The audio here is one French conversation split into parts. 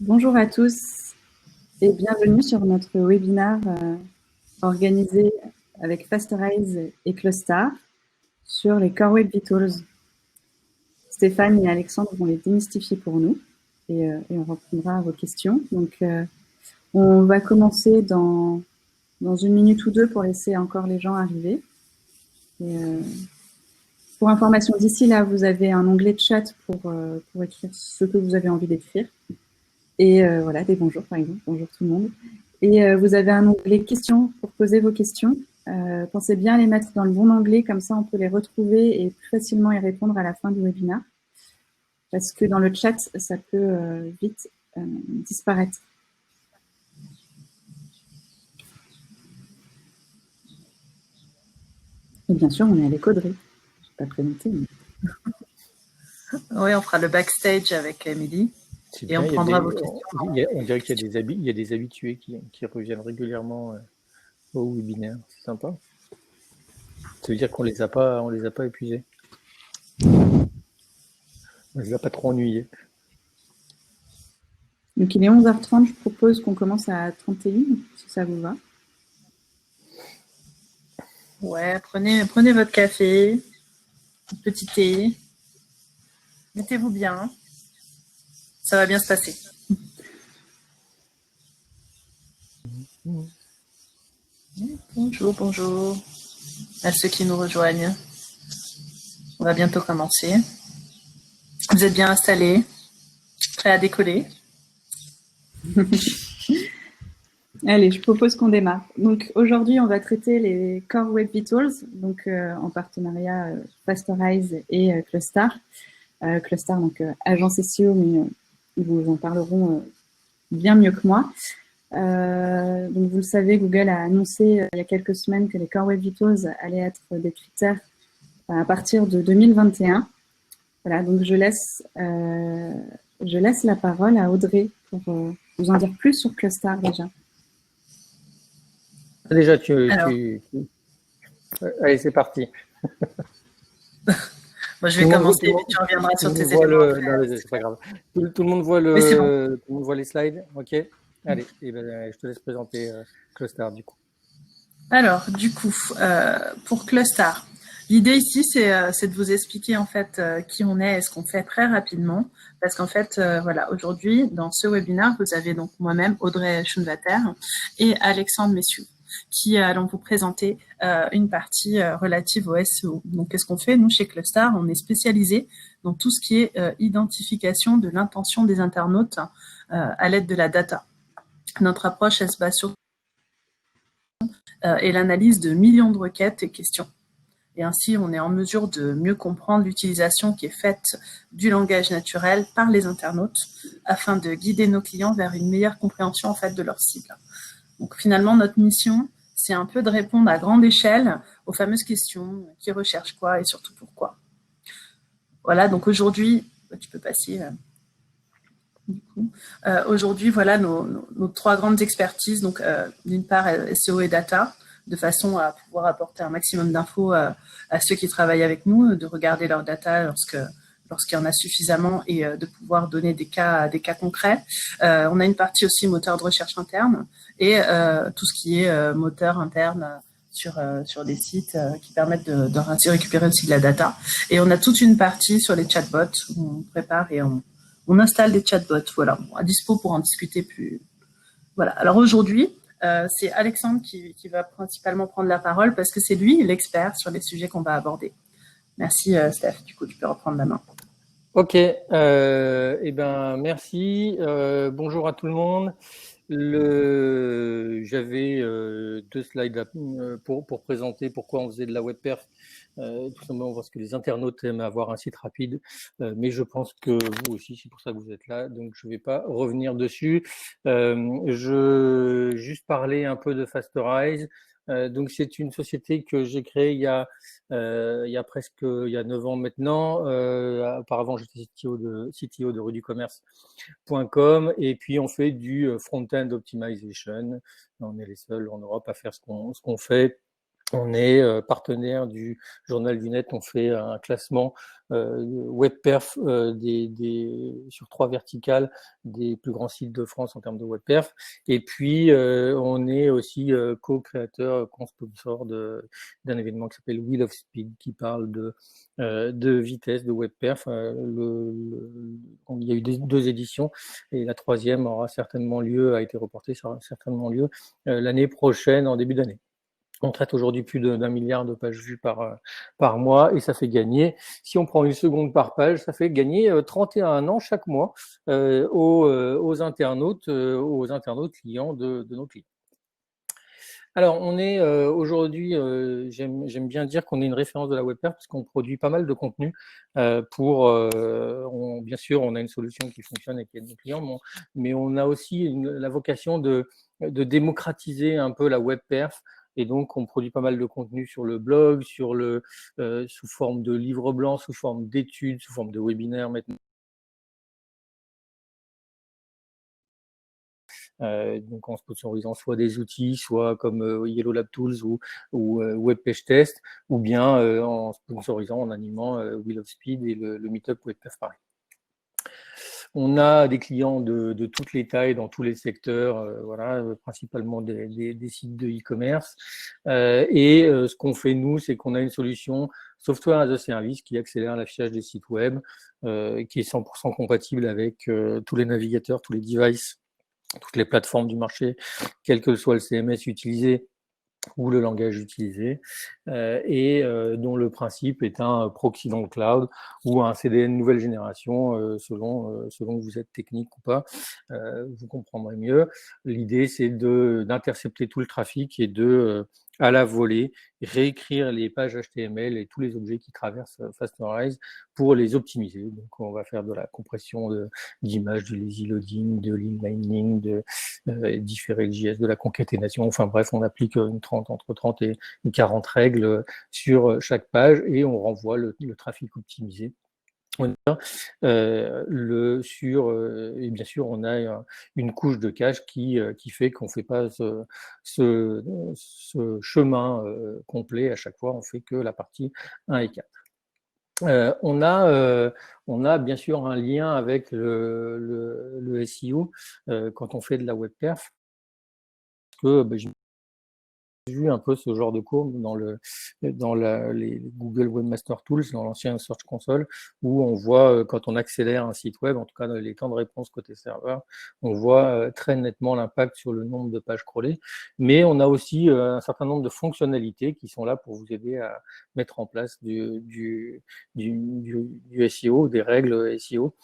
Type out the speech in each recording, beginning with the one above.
Bonjour à tous et bienvenue sur notre webinaire organisé avec Fasterize et Clustar sur les Core Web Vitals. Stéphane et Alexandre vont les démystifier pour nous et on répondra à vos questions. Donc, on va commencer dans une minute ou deux pour laisser encore les gens arriver. Et, pour information, d'ici là, vous avez un onglet de chat pour écrire ce que vous avez envie d'écrire. Et voilà, des bonjours par exemple. Bonjour tout le monde. Et vous avez un onglet questions pour poser vos questions. Pensez bien à les mettre dans le bon onglet, comme ça on peut les retrouver et plus facilement y répondre à la fin du webinaire. Parce que dans le chat, ça peut vite disparaître. Et bien sûr, on est à l'écoderie. Je ne vais pas présenter. Mais... Oui, on fera le backstage avec Émilie et on prendra vos questions. On dirait qu'il y a des habitués qui reviennent régulièrement au webinaire. C'est sympa. Ça veut dire qu'on les a pas épuisés. On les a pas trop ennuyés. Donc il est 11h30, je propose qu'on commence à 31, si ça vous va. Ouais, prenez votre café, un petit thé, mettez-vous bien, ça va bien se passer. Bonjour à ceux qui nous rejoignent. On va bientôt commencer. Vous êtes bien installés, prêts à décoller? Allez, je propose qu'on démarre. Donc aujourd'hui, on va traiter les Core Web Vitals, donc en partenariat Fasterize et Clustar. Clustar, donc agence SEO, mais ils vous en parleront bien mieux que moi. Donc vous le savez, Google a annoncé il y a quelques semaines que les Core Web Vitals allaient être des critères à partir de 2021. Voilà, donc je laisse la parole à Audrey pour vous en dire plus sur Clustar déjà. Déjà, Allez, c'est parti. Moi, je vais commencer, mais tu reviendras sur tes éléments. C'est pas grave. Tout le monde voit Mais c'est bon. tout le monde voit les slides. Ok. Allez, je te laisse présenter Clustar du coup. Alors, du coup, pour Clustar, l'idée ici, c'est de vous expliquer en fait qui on est et ce qu'on fait très rapidement, parce qu'en fait, voilà, aujourd'hui, dans ce webinaire, vous avez donc moi-même, Audrey Schoenvater, et Alexandre Messiou, qui allons vous présenter une partie relative au SEO. Donc, qu'est-ce qu'on fait? Nous, chez Clustar, on est spécialisé dans tout ce qui est identification de l'intention des internautes à l'aide de la data. Notre approche, elle se base sur et l'analyse de millions de requêtes et questions. Et ainsi, on est en mesure de mieux comprendre l'utilisation qui est faite du langage naturel par les internautes afin de guider nos clients vers une meilleure compréhension en fait de leur cible. Donc finalement, notre mission, c'est un peu de répondre à grande échelle aux fameuses questions qui recherchent quoi et surtout pourquoi. Voilà, donc aujourd'hui, tu peux passer. Aujourd'hui, voilà nos trois grandes expertises. Donc, d'une part, SEO et data, de façon à pouvoir apporter un maximum d'infos à ceux qui travaillent avec nous, de regarder leur data lorsqu'il y en a suffisamment et de pouvoir donner des cas concrets. On a une partie aussi moteur de recherche interne et tout ce qui est moteur interne sur des sites qui permettent de récupérer aussi de la data. Et on a toute une partie sur les chatbots où on prépare et on installe des chatbots, voilà, à dispo pour en discuter plus. Voilà. Alors aujourd'hui, c'est Alexandre qui va principalement prendre la parole parce que c'est lui l'expert sur les sujets qu'on va aborder. Merci Steph, du coup tu peux reprendre la main. Ok, merci. Bonjour à tout le monde. J'avais 2 slides pour présenter pourquoi on faisait de la web perf. Tout simplement parce que les internautes aiment avoir un site rapide, mais je pense que vous aussi, c'est pour ça que vous êtes là, donc je vais pas revenir dessus. Je juste parler un peu de Fasterize. Donc c'est une société que j'ai créée il y a 9 ans maintenant. Auparavant, j'étais CTO de rue-du-commerce.com et puis on fait du front-end optimization. On est les seuls en Europe à faire ce qu'on fait. On est partenaire du Journal du Net, on fait un classement WebPerf sur 3 verticales des plus grands sites de France en termes de WebPerf. Et puis, on est aussi co-créateur, co-sponsor d'un événement qui s'appelle Wheel of Speed, qui parle de vitesse, de WebPerf. Il y a eu 2 éditions et la 3e aura certainement lieu, a été reportée, ça aura certainement lieu l'année prochaine, en début d'année. On traite aujourd'hui plus d'1 milliard de pages vues par mois et ça fait gagner, si on prend une seconde par page, ça fait gagner 31 ans chaque mois aux internautes clients de nos clients. Alors, on est aujourd'hui, j'aime bien dire qu'on est une référence de la WebPerf parce qu'on produit pas mal de contenu bien sûr, on a une solution qui fonctionne et qui aide nos clients, mais on a aussi la vocation de démocratiser un peu la WebPerf. Et donc, on produit pas mal de contenu sur le blog, sous forme de livres blancs, sous forme d'études, sous forme de webinaires maintenant. Donc en sponsorisant soit des outils, soit comme Yellow Lab Tools ou Web Page Test, ou bien en sponsorisant, en animant Wheel of Speed et le Meetup WebPerf Paris. On a des clients de toutes les tailles, dans tous les secteurs, principalement des sites de e-commerce. Ce qu'on fait, nous, c'est qu'on a une solution Software as a Service qui accélère l'affichage des sites web, qui est 100% compatible avec tous les navigateurs, tous les devices, toutes les plateformes du marché, quel que soit le CMS utilisé ou le langage utilisé, dont le principe est un proxy dans le cloud ou un CDN nouvelle génération, selon que vous êtes technique ou pas, vous comprendrez mieux. L'idée, c'est d'intercepter tout le trafic et à la volée, réécrire les pages HTML et tous les objets qui traversent Fasterize pour les optimiser. Donc, on va faire de la compression d'images, du lazy loading, de l'inlining, différer le JS, de la concaténation. Enfin bref, on applique entre 30 et 40 règles sur chaque page et on renvoie le trafic optimisé. Et bien sûr, on a une couche de cache qui fait qu'on ne fait pas ce chemin complet à chaque fois, on fait que la partie 1 et 4. On a bien sûr un lien avec le SEO quand on fait de la WebPerf, parce que j'ai vu un peu ce genre de cours dans les Google Webmaster Tools, dans l'ancien Search Console, où on voit quand on accélère un site web, en tout cas les temps de réponse côté serveur, on voit très nettement l'impact sur le nombre de pages crawlées. Mais on a aussi un certain nombre de fonctionnalités qui sont là pour vous aider à mettre en place du SEO, des règles SEO.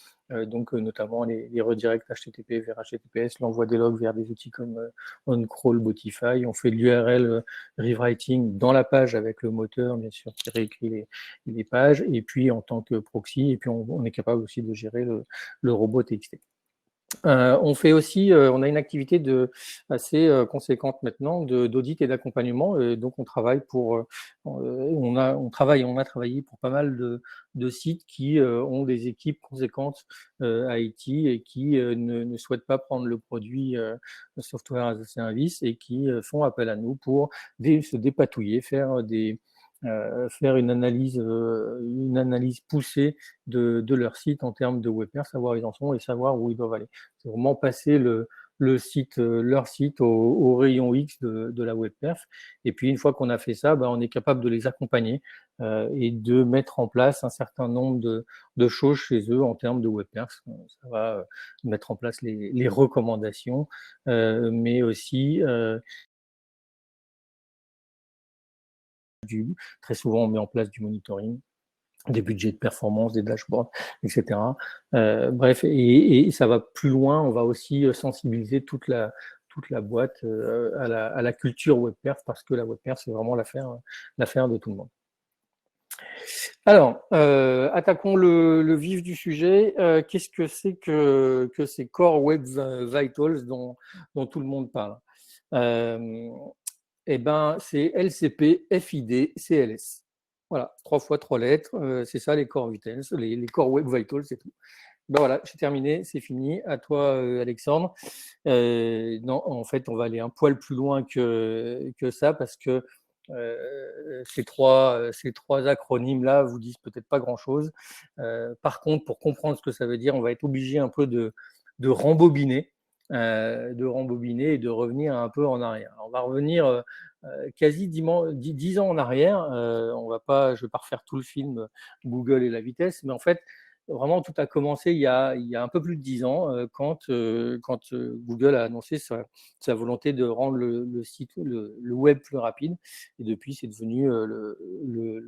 Donc notamment les redirects HTTP vers HTTPS, l'envoi des logs vers des outils comme OnCrawl, Botify. On fait de l'URL rewriting dans la page avec le moteur, bien sûr, qui réécrit les pages, et puis en tant que proxy, et puis on est capable aussi de gérer le robot TXT. On fait aussi, on a une activité assez conséquente maintenant d'audit et d'accompagnement. Donc on travaille on a travaillé pour pas mal de sites qui ont des équipes conséquentes IT et qui ne souhaitent pas prendre le produit Software as a Service et qui font appel à nous pour se dépatouiller, faire une analyse poussée de leur site en termes de WebPerf, savoir où ils en sont et savoir où ils doivent aller. C'est vraiment passer leur site au rayon X de la WebPerf. Et puis, une fois qu'on a fait ça, on est capable de les accompagner et de mettre en place un certain nombre de choses chez eux en termes de WebPerf. Ça va mettre en place les recommandations, mais aussi très souvent, on met en place du monitoring, des budgets de performance, des dashboards, etc. Bref, et ça va plus loin, on va aussi sensibiliser toute la boîte à la culture WebPerf, parce que la WebPerf, c'est vraiment l'affaire de tout le monde. Alors, attaquons le vif du sujet. Qu'est-ce que c'est que ces Core Web Vitals dont tout le monde parle? C'est LCP, FID, CLS. Voilà, 3 fois 3 lettres, c'est ça les Core Vitals, les Core Web Vitals, c'est tout. Voilà, j'ai terminé, c'est fini. À toi, Alexandre. Non, en fait, on va aller un poil plus loin que ça, parce que ces trois acronymes-là vous disent peut-être pas grand-chose. Par contre, pour comprendre ce que ça veut dire, on va être obligé un peu de rembobiner et de revenir un peu en arrière. Alors, on va revenir quasi 10 ans en arrière. Je vais pas refaire tout le film Google et la vitesse, mais en fait, vraiment, tout a commencé il y a un peu plus de 10 ans, quand Google a annoncé sa volonté de rendre le site, le web plus rapide. Et depuis, c'est devenu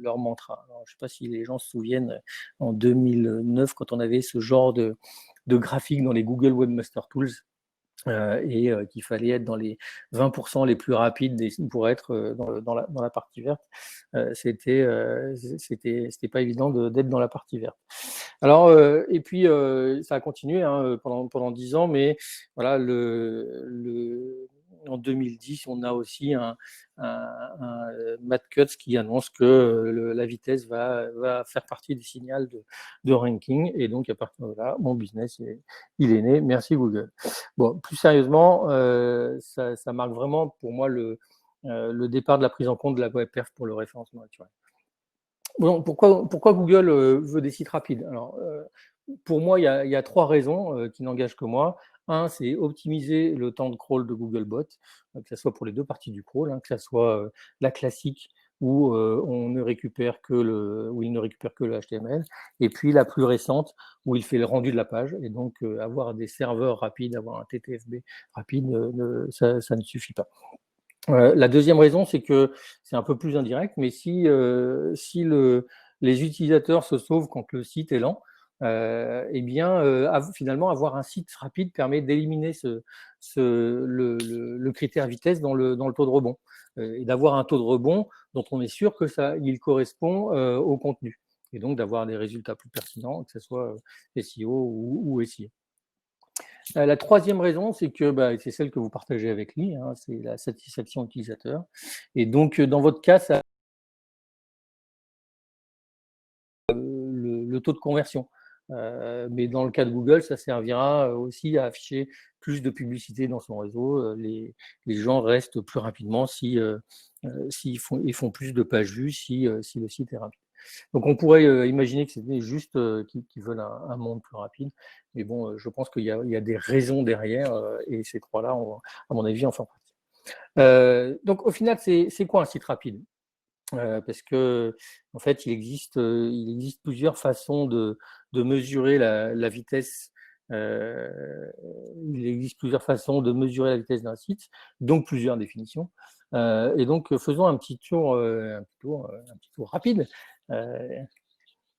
leur mantra. Alors, je ne sais pas si les gens se souviennent, en 2009, quand on avait ce genre de graphique dans les Google Webmaster Tools, et qu'il fallait être dans les 20% les plus rapides pour être dans la partie verte. C'était pas évident d'être dans la partie verte. Alors, et puis ça a continué pendant 10 ans, mais voilà, en 2010, on a aussi un Matt Cutts qui annonce que la vitesse va faire partie des signaux de ranking, et donc à partir de là, mon business, il est né. Merci Google. Bon, plus sérieusement, ça marque vraiment pour moi le départ de la prise en compte de la web perf pour le référencement naturel. Bon, pourquoi Google veut des sites rapides? Alors, pour moi, il y a 3 raisons qui n'engagent que moi. Un, c'est optimiser le temps de crawl de Googlebot, que ce soit pour les 2 parties du crawl, que ce soit la classique où il ne récupère que le HTML, et puis la plus récente où il fait le rendu de la page. Et donc, avoir des serveurs rapides, avoir un TTFB rapide, ça ne suffit pas. La deuxième raison, c'est que c'est un peu plus indirect, mais si les utilisateurs se sauvent quand le site est lent, eh bien, finalement, avoir un site rapide permet d'éliminer le critère vitesse dans le taux de rebond, et d'avoir un taux de rebond dont on est sûr qu'il correspond au contenu, et donc d'avoir des résultats plus pertinents, que ce soit SEO ou SEA. La troisième raison, c'est que c'est celle que vous partagez avec lui, c'est la satisfaction utilisateur. Et donc, dans votre cas, ça le taux de conversion. Mais dans le cas de Google, ça servira aussi à afficher plus de publicité dans son réseau. Les gens restent plus rapidement s'ils font plus de pages vues, si le site est rapide. Donc on pourrait imaginer que c'était juste qu'ils veulent un monde plus rapide, mais bon, je pense qu'il y a des raisons derrière, et ces 3-là, à mon avis, en font partie. Donc au final, c'est quoi un site rapide? Parce que en fait, il existe plusieurs façons de mesurer la vitesse. Il existe plusieurs façons de mesurer la vitesse d'un site, donc plusieurs définitions. Et donc, faisons un petit tour rapide.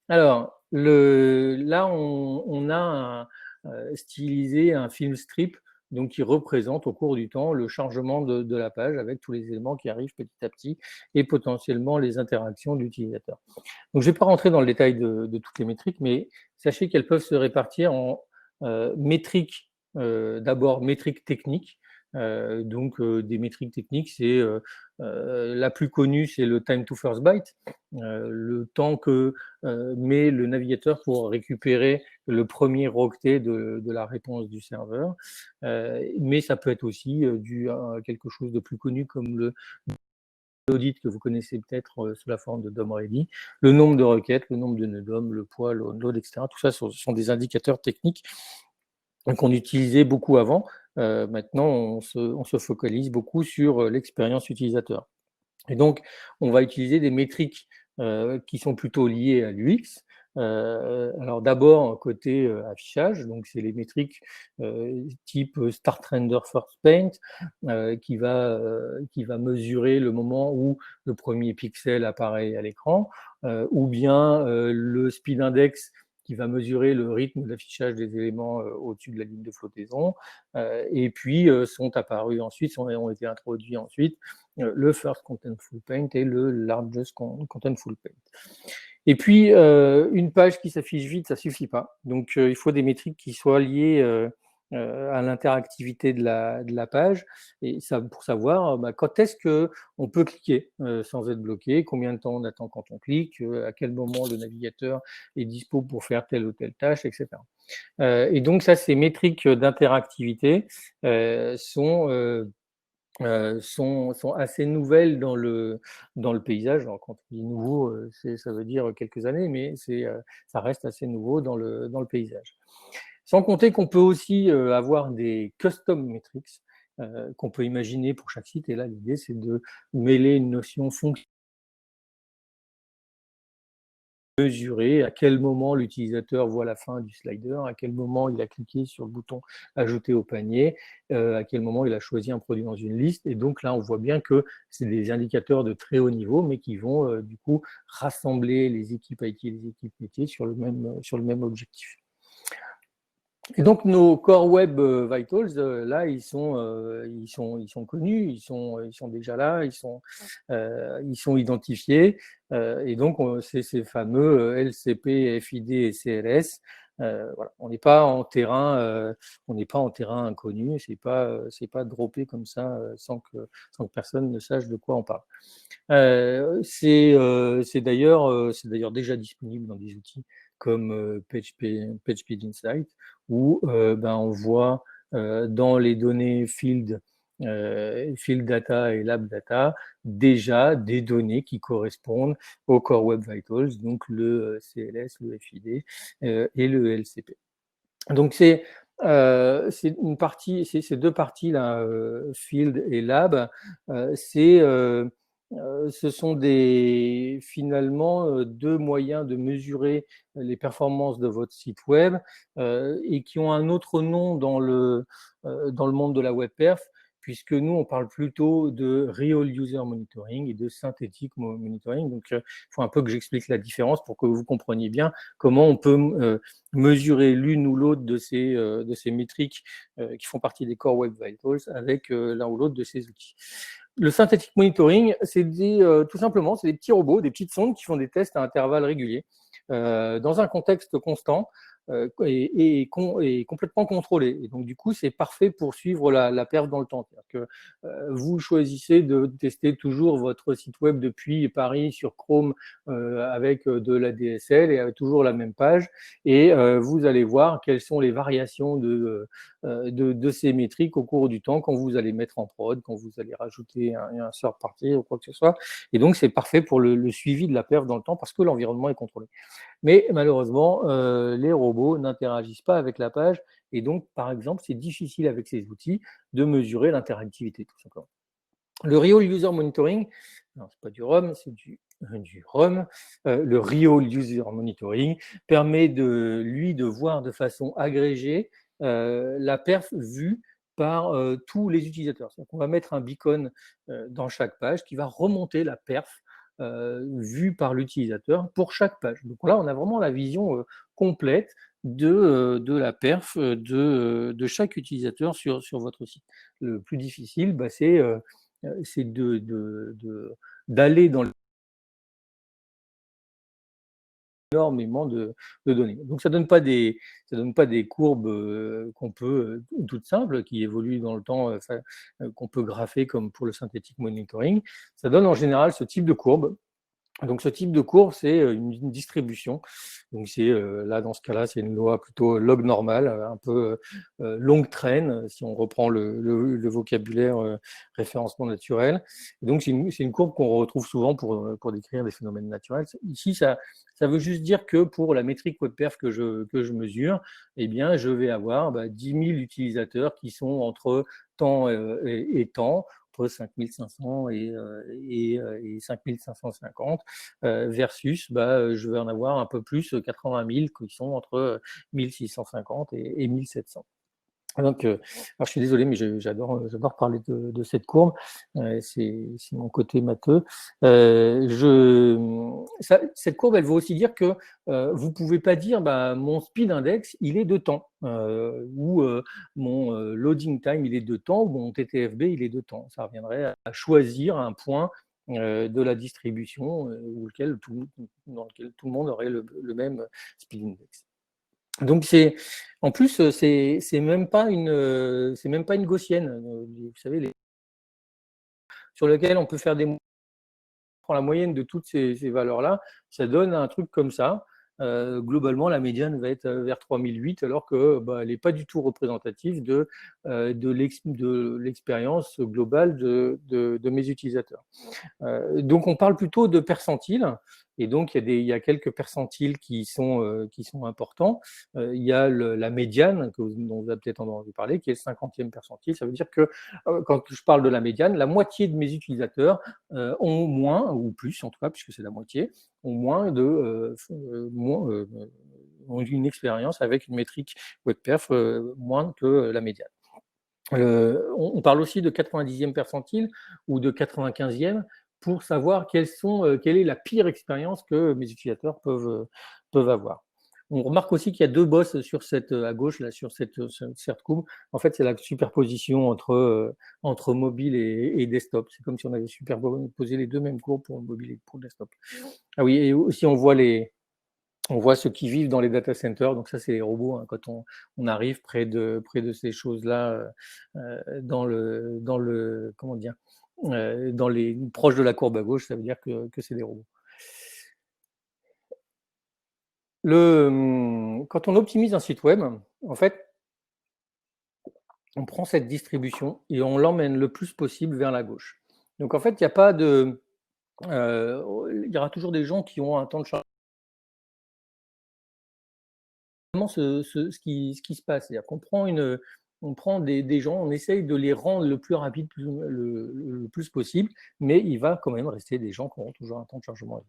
Alors, là, on a stylisé un film strip, donc qui représente au cours du temps le chargement de la page avec tous les éléments qui arrivent petit à petit et potentiellement les interactions de l'utilisateur. Donc, je ne vais pas rentrer dans le détail de toutes les métriques, mais sachez qu'elles peuvent se répartir en métriques, d'abord métriques techniques. Donc, des métriques techniques, c'est la plus connue, c'est le time to first byte, le temps que met le navigateur pour récupérer le premier octet de la réponse du serveur. Mais ça peut être aussi dû à quelque chose de plus connu comme l'audit que vous connaissez peut-être sous la forme de DOM ready, le nombre de requêtes, le nombre de nœuds DOM, le poids, le load, etc. Tout ça, ce sont des indicateurs techniques qu'on utilisait beaucoup avant. Maintenant, on se focalise beaucoup sur l'expérience utilisateur. Et donc, on va utiliser des métriques qui sont plutôt liées à l'UX. Alors d'abord, côté affichage, donc c'est les métriques type Start Render First Paint, qui va mesurer le moment où le premier pixel apparaît à l'écran, ou bien le Speed Index, qui va mesurer le rythme d'affichage des éléments au-dessus de la ligne de flottaison. Et puis sont apparus ensuite, ont été introduits ensuite, le First Contentful Paint et le Largest Contentful Paint. Et puis, une page qui s'affiche vite, ça ne suffit pas. Donc, il faut des métriques qui soient liées à l'interactivité de la page, et ça, pour savoir quand est-ce qu'on peut cliquer sans être bloqué, combien de temps on attend quand on clique, à quel moment le navigateur est dispo pour faire telle ou telle tâche, etc. Et donc ça, ces métriques d'interactivité sont sont assez nouvelles dans le paysage. Alors, quand on dit nouveau, ça veut dire quelques années, mais ça reste assez nouveau dans le paysage. Sans compter qu'on peut aussi avoir des custom metrics qu'on peut imaginer pour chaque site. Et là, l'idée, c'est de mêler une notion fonction, mesurer à quel moment l'utilisateur voit la fin du slider, à quel moment il a cliqué sur le bouton ajouter au panier, à quel moment il a choisi un produit dans une liste. Et donc là, on voit bien que c'est des indicateurs de très haut niveau, mais qui vont du coup rassembler les équipes IT et les équipes métiers sur le même objectif. Et donc nos Core Web Vitals, là, ils sont connus, ils sont déjà là, ils sont identifiés, et donc c'est ces fameux LCP, FID et CLS. Voilà. On n'est pas en terrain inconnu, c'est pas droppé comme ça sans que personne ne sache de quoi on parle. C'est d'ailleurs déjà disponible dans des outils comme PageSpeed Insight, où on voit dans les données field data et lab data déjà des données qui correspondent au Core Web Vitals, donc le CLS, le FID et le LCP. Donc c'est une partie, ces deux parties là, field et lab, ce sont finalement deux moyens de mesurer les performances de votre site web et qui ont un autre nom dans le monde de la web perf, puisque nous, on parle plutôt de Real User Monitoring et de Synthetic Monitoring. Donc, il faut un peu que j'explique la différence pour que vous compreniez bien comment on peut mesurer l'une ou l'autre de ces métriques qui font partie des Core Web Vitals avec l'un ou l'autre de ces outils. Le Synthetic Monitoring, c'est tout simplement, c'est des petits robots, des petites sondes qui font des tests à intervalles réguliers dans un contexte constant et complètement contrôlé. Et donc, du coup, c'est parfait pour suivre la perf dans le temps. C'est-à-dire que vous choisissez de tester toujours votre site web depuis Paris sur Chrome avec de la DSL et avec toujours la même page. Et vous allez voir quelles sont les variations de ces métriques au cours du temps quand vous allez mettre en prod, quand vous allez rajouter un third party ou quoi que ce soit. Et donc, c'est parfait pour le suivi de la perf dans le temps parce que l'environnement est contrôlé. Mais malheureusement, les robots n'interagissent pas avec la page et donc, par exemple, c'est difficile avec ces outils de mesurer l'interactivité, tout simplement. Le Real User Monitoring, non, c'est pas du ROM, c'est du ROM. Le Real User Monitoring permet de voir de façon agrégée la perf vue par tous les utilisateurs. C'est-à-dire qu'on va mettre un beacon dans chaque page qui va remonter la perf vue par l'utilisateur pour chaque page. Donc là, on a vraiment la vision complète de la perf de chaque utilisateur sur votre site. Le plus difficile, c'est d'aller dans énormément de données. Donc ça donne pas des courbes qu'on peut toutes simples qui évoluent dans le temps, qu'on peut grapher comme pour le synthetic monitoring. Ça donne en général ce type de courbe. Donc ce type de courbe, c'est une distribution. Donc c'est là dans ce cas-là, c'est une loi plutôt log normal, un peu longue traîne, si on reprend le vocabulaire référencement naturel. Et donc c'est une courbe qu'on retrouve souvent pour décrire des phénomènes naturels. Ici, ça veut juste dire que pour la métrique WebPerf que je mesure, eh bien je vais avoir 10 000 utilisateurs qui sont entre temps et temps, entre 5500 et 5550 versus je vais en avoir un peu plus, 80 000 qui sont entre 1650 et 1700. Donc, alors je suis désolé, mais j'adore parler de cette courbe. C'est mon côté matheux. Cette courbe, elle veut aussi dire que vous pouvez pas dire mon speed index, il est de temps, ou mon loading time, il est de temps, ou mon TTFB, il est de temps. Ça reviendrait à choisir un point de la distribution dans lequel tout le monde aurait le même speed index. Donc en plus c'est même pas une gaussienne, vous savez, sur lequel on peut faire des prend la moyenne de toutes ces valeurs là, ça donne un truc comme ça. globalement, la médiane va être vers 3008, alors que elle n'est pas du tout représentative de l'expérience globale de mes utilisateurs. Donc, on parle plutôt de percentiles. Et donc, il y a quelques percentiles qui sont importants. Il y a la médiane, dont vous avez peut-être entendu parler, qui est le 50e percentile. Ça veut dire que quand je parle de la médiane, la moitié de mes utilisateurs ont moins, ou plus en tout cas, puisque c'est la moitié, ont ont une expérience avec une métrique WebPerf moins que la médiane. On parle aussi de 90e percentile ou de 95e pour savoir quelle est la pire expérience que mes utilisateurs peuvent avoir. On remarque aussi qu'il y a deux bosses à gauche, là, sur cette courbe. En fait, c'est la superposition entre mobile et desktop. C'est comme si on avait superposé les deux mêmes courbes pour le mobile et pour le desktop. Ah oui, et aussi on voit ceux qui vivent dans les data centers, donc ça c'est les robots, hein, quand on arrive près de ces choses-là, proches de la courbe à gauche, ça veut dire que c'est des robots. Quand on optimise un site web, en fait, on prend cette distribution et on l'emmène le plus possible vers la gauche. Donc en fait, il y aura toujours des gens qui ont un temps de chargement. Ce qui se passe. C'est-à-dire qu'on prend on prend des gens, on essaye de les rendre le plus rapide, le plus possible, mais il va quand même rester des gens qui auront toujours un temps de chargement.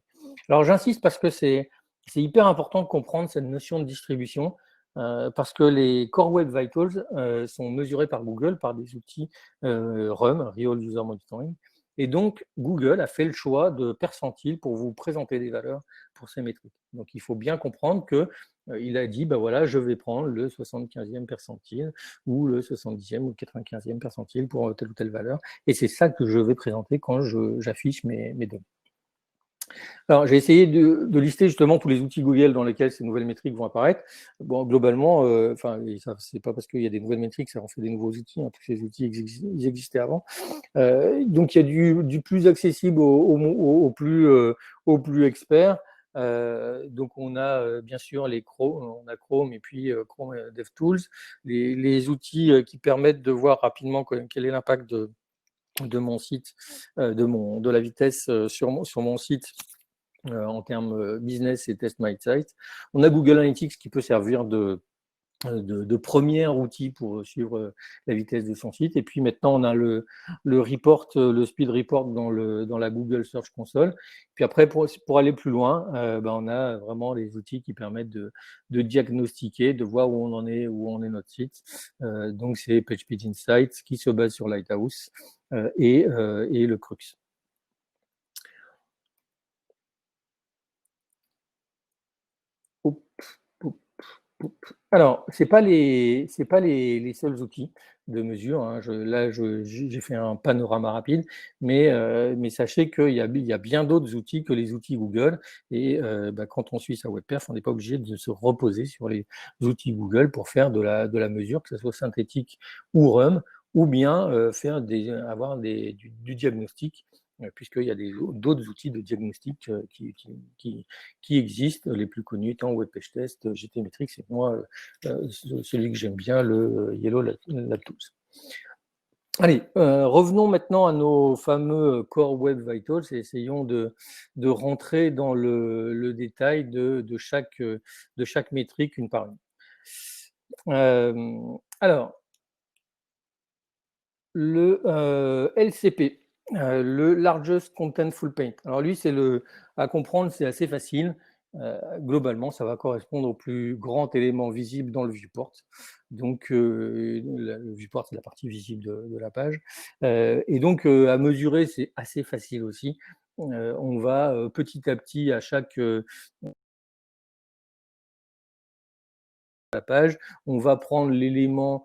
Alors j'insiste parce que c'est hyper important de comprendre cette notion de distribution, parce que les Core Web Vitals sont mesurés par Google par des outils RUM, Real User Monitoring. Et donc, Google a fait le choix de percentiles pour vous présenter des valeurs pour ces métriques. Donc, il faut bien comprendre qu'il a dit, voilà, je vais prendre le 75e percentile ou le 70e ou le 95e percentile pour telle ou telle valeur. Et c'est ça que je vais présenter quand j'affiche mes données. Alors, j'ai essayé de lister justement tous les outils Google dans lesquels ces nouvelles métriques vont apparaître. Bon, globalement, c'est pas parce qu'il y a des nouvelles métriques, ça en fait des nouveaux outils. Tous ces outils, ils existaient avant. Donc, il y a du plus accessible au plus expert. Donc, on a bien sûr on a Chrome et puis Chrome DevTools, les outils qui permettent de voir rapidement quel est l'impact de mon site, de la vitesse sur mon site en termes business et test my site. On a Google Analytics qui peut servir de premier outil pour suivre la vitesse de son site. Et puis maintenant, on a le speed report dans la Google Search Console. Puis après, pour aller plus loin, on a vraiment les outils qui permettent de diagnostiquer, de voir où on est notre site. Donc, c'est PageSpeed Insights qui se base sur Lighthouse et le Crux. Alors, c'est pas les seuls outils de mesure, hein. J'ai fait un panorama rapide, mais sachez qu'il y a bien d'autres outils que les outils Google. Et quand on suit sa WebPerf, on n'est pas obligé de se reposer sur les outils Google pour faire de la mesure, que ce soit synthétique ou RUM, ou bien avoir du diagnostic, puisqu'il y a d'autres outils de diagnostic qui existent, les plus connus étant WebPageTest, GTmetrix, et moi, celui que j'aime bien, le Yellow Lab Tools. Allez, revenons maintenant à nos fameux Core Web Vitals et essayons de rentrer dans le détail de chaque métrique une par une. Alors, le LCP, le Largest Contentful Paint. Alors lui, à comprendre, c'est assez facile. Globalement, ça va correspondre au plus grand élément visible dans le viewport. Donc, le viewport, c'est la partie visible de la page. Et donc, à mesurer, c'est assez facile aussi. On va petit à petit, à chaque la page, on va prendre l'élément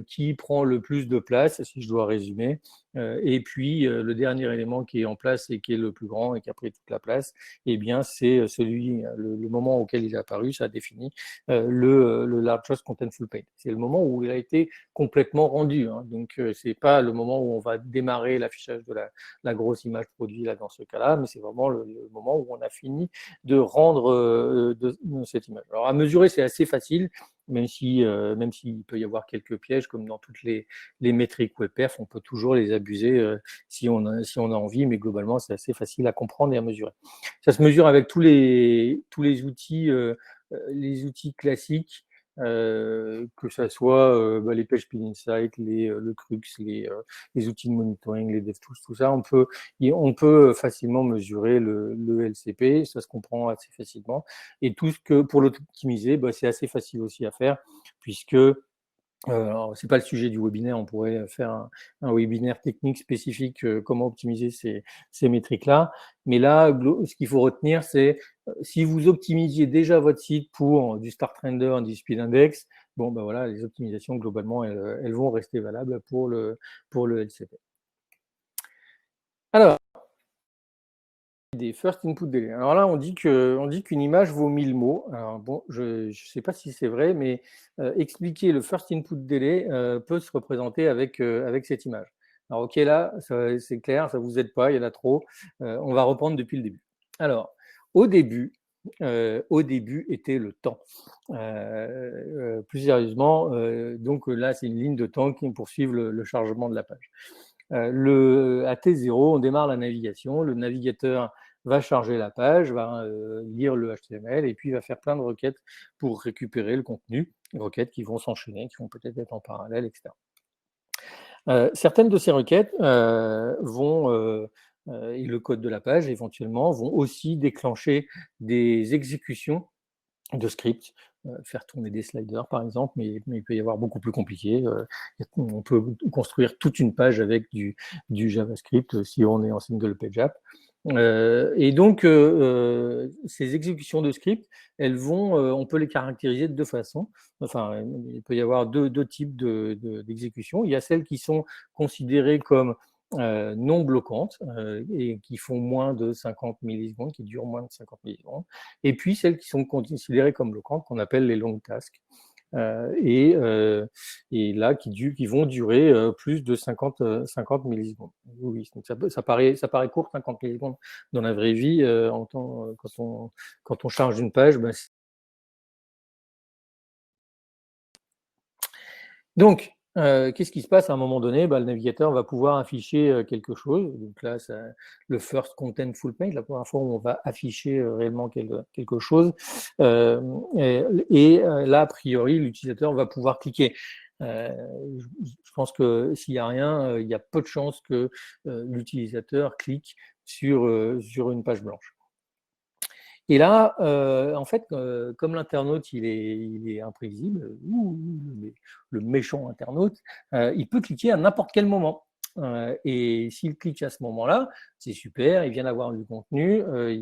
qui prend le plus de place, si je dois résumer. Et puis, le dernier élément qui est en place et qui est le plus grand et qui a pris toute la place, eh bien, c'est le moment auquel il est apparu, ça définit le largest contentful paint. C'est le moment où il a été complètement rendu. Hein. Donc, c'est pas le moment où on va démarrer l'affichage de la grosse image produit là dans ce cas-là, mais c'est vraiment le moment où on a fini de rendre de cette image. Alors, à mesurer, c'est assez facile, même s'il peut y avoir quelques pièges, comme dans toutes les métriques WebPerf, on peut toujours les abuser si on a envie, mais globalement, c'est assez facile à comprendre et à mesurer. Ça se mesure avec tous les outils classiques, que ce soit les PageSpeed Insight, le Crux, les outils de monitoring, les DevTools, tout ça, on peut facilement mesurer le LCP, ça se comprend assez facilement. Et tout ce que pour l'optimiser, c'est assez facile aussi à faire, puisque alors, c'est pas le sujet du webinaire, on pourrait faire un webinaire technique spécifique, comment optimiser ces métriques-là. Mais là, ce qu'il faut retenir, c'est si vous optimisiez déjà votre site pour du Start Render, du Speed Index, bon, ben voilà, les optimisations, globalement, elles vont rester valables pour le LCP. Alors, des first input delay. Alors là, on dit qu'une image vaut 1000 mots. Alors bon, je ne sais pas si c'est vrai, mais expliquer le first input delay peut se représenter avec cette image. Alors ok, là, c'est clair, ça ne vous aide pas, il y en a trop. On va reprendre depuis le début. Alors, au début était le temps. Plus sérieusement, donc là, c'est une ligne de temps qui poursuit le chargement de la page. À T0, on démarre la navigation. Le navigateur va charger la page, va lire le HTML et puis va faire plein de requêtes pour récupérer le contenu, requêtes qui vont s'enchaîner, qui vont peut-être être en parallèle, etc. Certaines de ces requêtes et le code de la page éventuellement vont aussi déclencher des exécutions de scripts, faire tourner des sliders par exemple, mais il peut y avoir beaucoup plus compliqué. On peut construire toute une page avec du JavaScript si on est en single page app. Et donc, ces exécutions de script, on peut les caractériser de deux façons. Enfin, il peut y avoir deux types d'exécutions. Il y a celles qui sont considérées comme non bloquantes et qui font moins de 50 millisecondes, qui durent moins de 50 millisecondes. Et puis, celles qui sont considérées comme bloquantes, qu'on appelle les long tasks. Et là, qui vont durer plus de 50 millisecondes. Oui, donc ça paraît court, 50 millisecondes dans la vraie vie. Quand on charge une page, donc, qu'est-ce qui se passe à un moment donné? Le navigateur va pouvoir afficher quelque chose. Donc là, le first contentful paint, la première fois où on va afficher réellement quelque chose. Et là, a priori, l'utilisateur va pouvoir cliquer. Je pense que s'il n'y a rien, il y a peu de chances que l'utilisateur clique sur une page blanche. Et là, en fait, comme l'internaute, il est imprévisible, le méchant internaute, il peut cliquer à n'importe quel moment. Et s'il clique à ce moment-là, c'est super, il vient d'avoir du contenu, il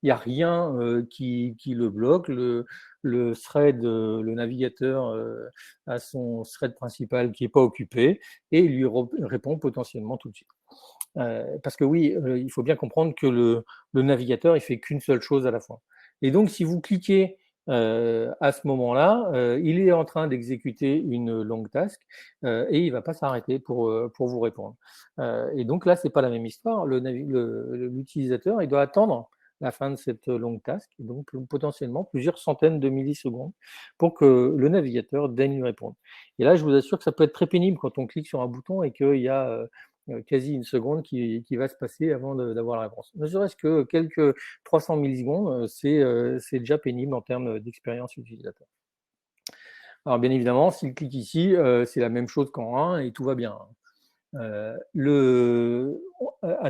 y a rien qui le bloque. Le thread, le navigateur a son thread principal qui n'est pas occupé et il lui répond potentiellement tout de suite. Parce que oui, il faut bien comprendre que le navigateur, il fait qu'une seule chose à la fois. Et donc, si vous cliquez à ce moment-là, il est en train d'exécuter une longue task et il ne va pas s'arrêter pour vous répondre. Et donc là, ce n'est pas la même histoire. L'utilisateur, il doit attendre la fin de cette longue task, et donc potentiellement plusieurs centaines de millisecondes pour que le navigateur daigne lui répondre. Et là, je vous assure que ça peut être très pénible quand on clique sur un bouton et qu'il y a quasi une seconde qui va se passer avant d'avoir la réponse. Ne serait-ce que quelques 300 millisecondes, c'est déjà pénible en termes d'expérience utilisateur. Alors bien évidemment, s'il clique ici, c'est la même chose qu'en 1 et tout va bien. À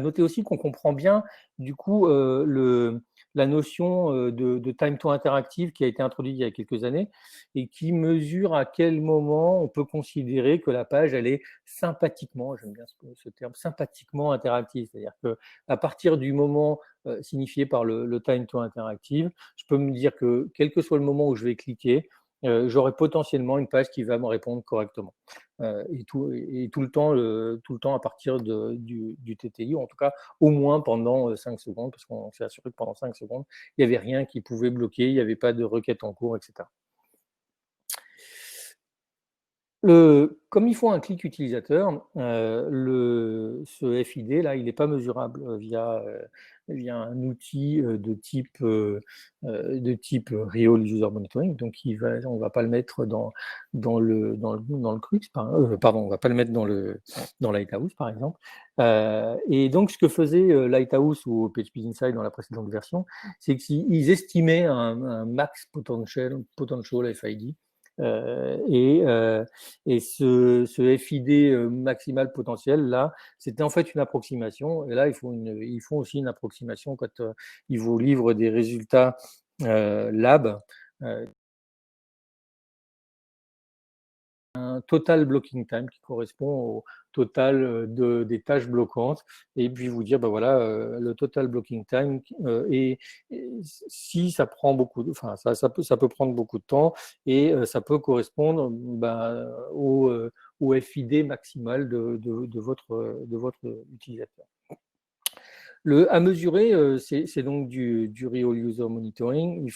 noter aussi qu'on comprend bien du coup la notion de time to interactive qui a été introduite il y a quelques années et qui mesure à quel moment on peut considérer que la page elle est sympathiquement, j'aime bien ce terme, sympathiquement interactive. C'est-à-dire qu'à partir du moment signifié par le time to interactive, je peux me dire que quel que soit le moment où je vais cliquer, j'aurai potentiellement une page qui va me répondre correctement. Et tout le temps à partir du TTI, ou en tout cas au moins pendant 5 secondes, parce qu'on s'est assuré que pendant 5 secondes, il n'y avait rien qui pouvait bloquer, il n'y avait pas de requête en cours, etc. Comme il faut un clic utilisateur, ce FID là, il n'est pas mesurable via un outil de type Real User Monitoring. Donc on ne va pas le mettre dans le Crux, pardon, on va pas le mettre dans Lighthouse par exemple. Et donc ce que faisait Lighthouse ou PHP Insight dans la précédente version, c'est qu'ils estimaient un max potential FID. Et ce FID maximal potentiel, là, c'était en fait une approximation. Et là, ils font aussi une approximation quand ils vous livrent des résultats lab. Un total blocking time qui correspond au total des tâches bloquantes, et puis vous dire, ben voilà, le total blocking time, et si ça prend ça peut prendre beaucoup de temps, et ça peut correspondre au FID maximal de votre utilisateur. À mesurer, c'est donc du Real User Monitoring. Il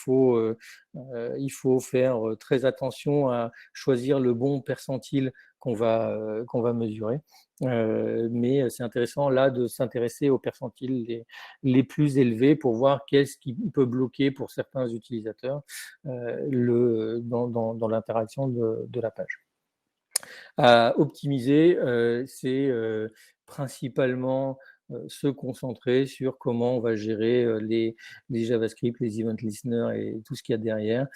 faut faire très attention à choisir le bon percentile qu'on va mesurer. Mais c'est intéressant là de s'intéresser aux percentiles les plus élevés pour voir qu'est-ce qui peut bloquer pour certains utilisateurs dans l'interaction de la page. À optimiser, c'est principalement se concentrer sur comment on va gérer les JavaScript, les event listeners et tout ce qu'il y a derrière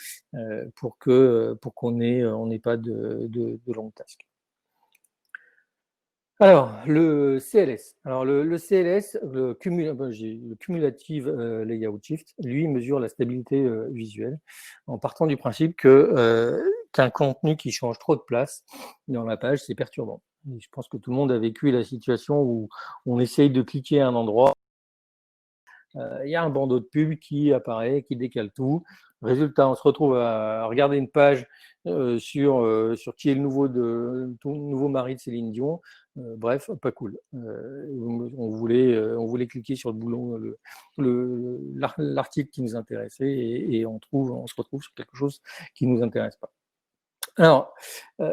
pour qu'on n'ait pas de long task. Alors, le CLS. Alors, le CLS, le Cumulative Layout Shift, lui, mesure la stabilité visuelle en partant du principe qu'un contenu qui change trop de place dans la page, c'est perturbant. Et je pense que tout le monde a vécu la situation où on essaye de cliquer à un endroit, il y a un bandeau de pub qui apparaît, qui décale tout. Résultat, on se retrouve à regarder une page sur qui est le nouveau mari de Céline Dion. Bref, pas cool. On voulait cliquer sur le boulon, l'article qui nous intéressait, et on se retrouve sur quelque chose qui ne nous intéresse pas. Alors,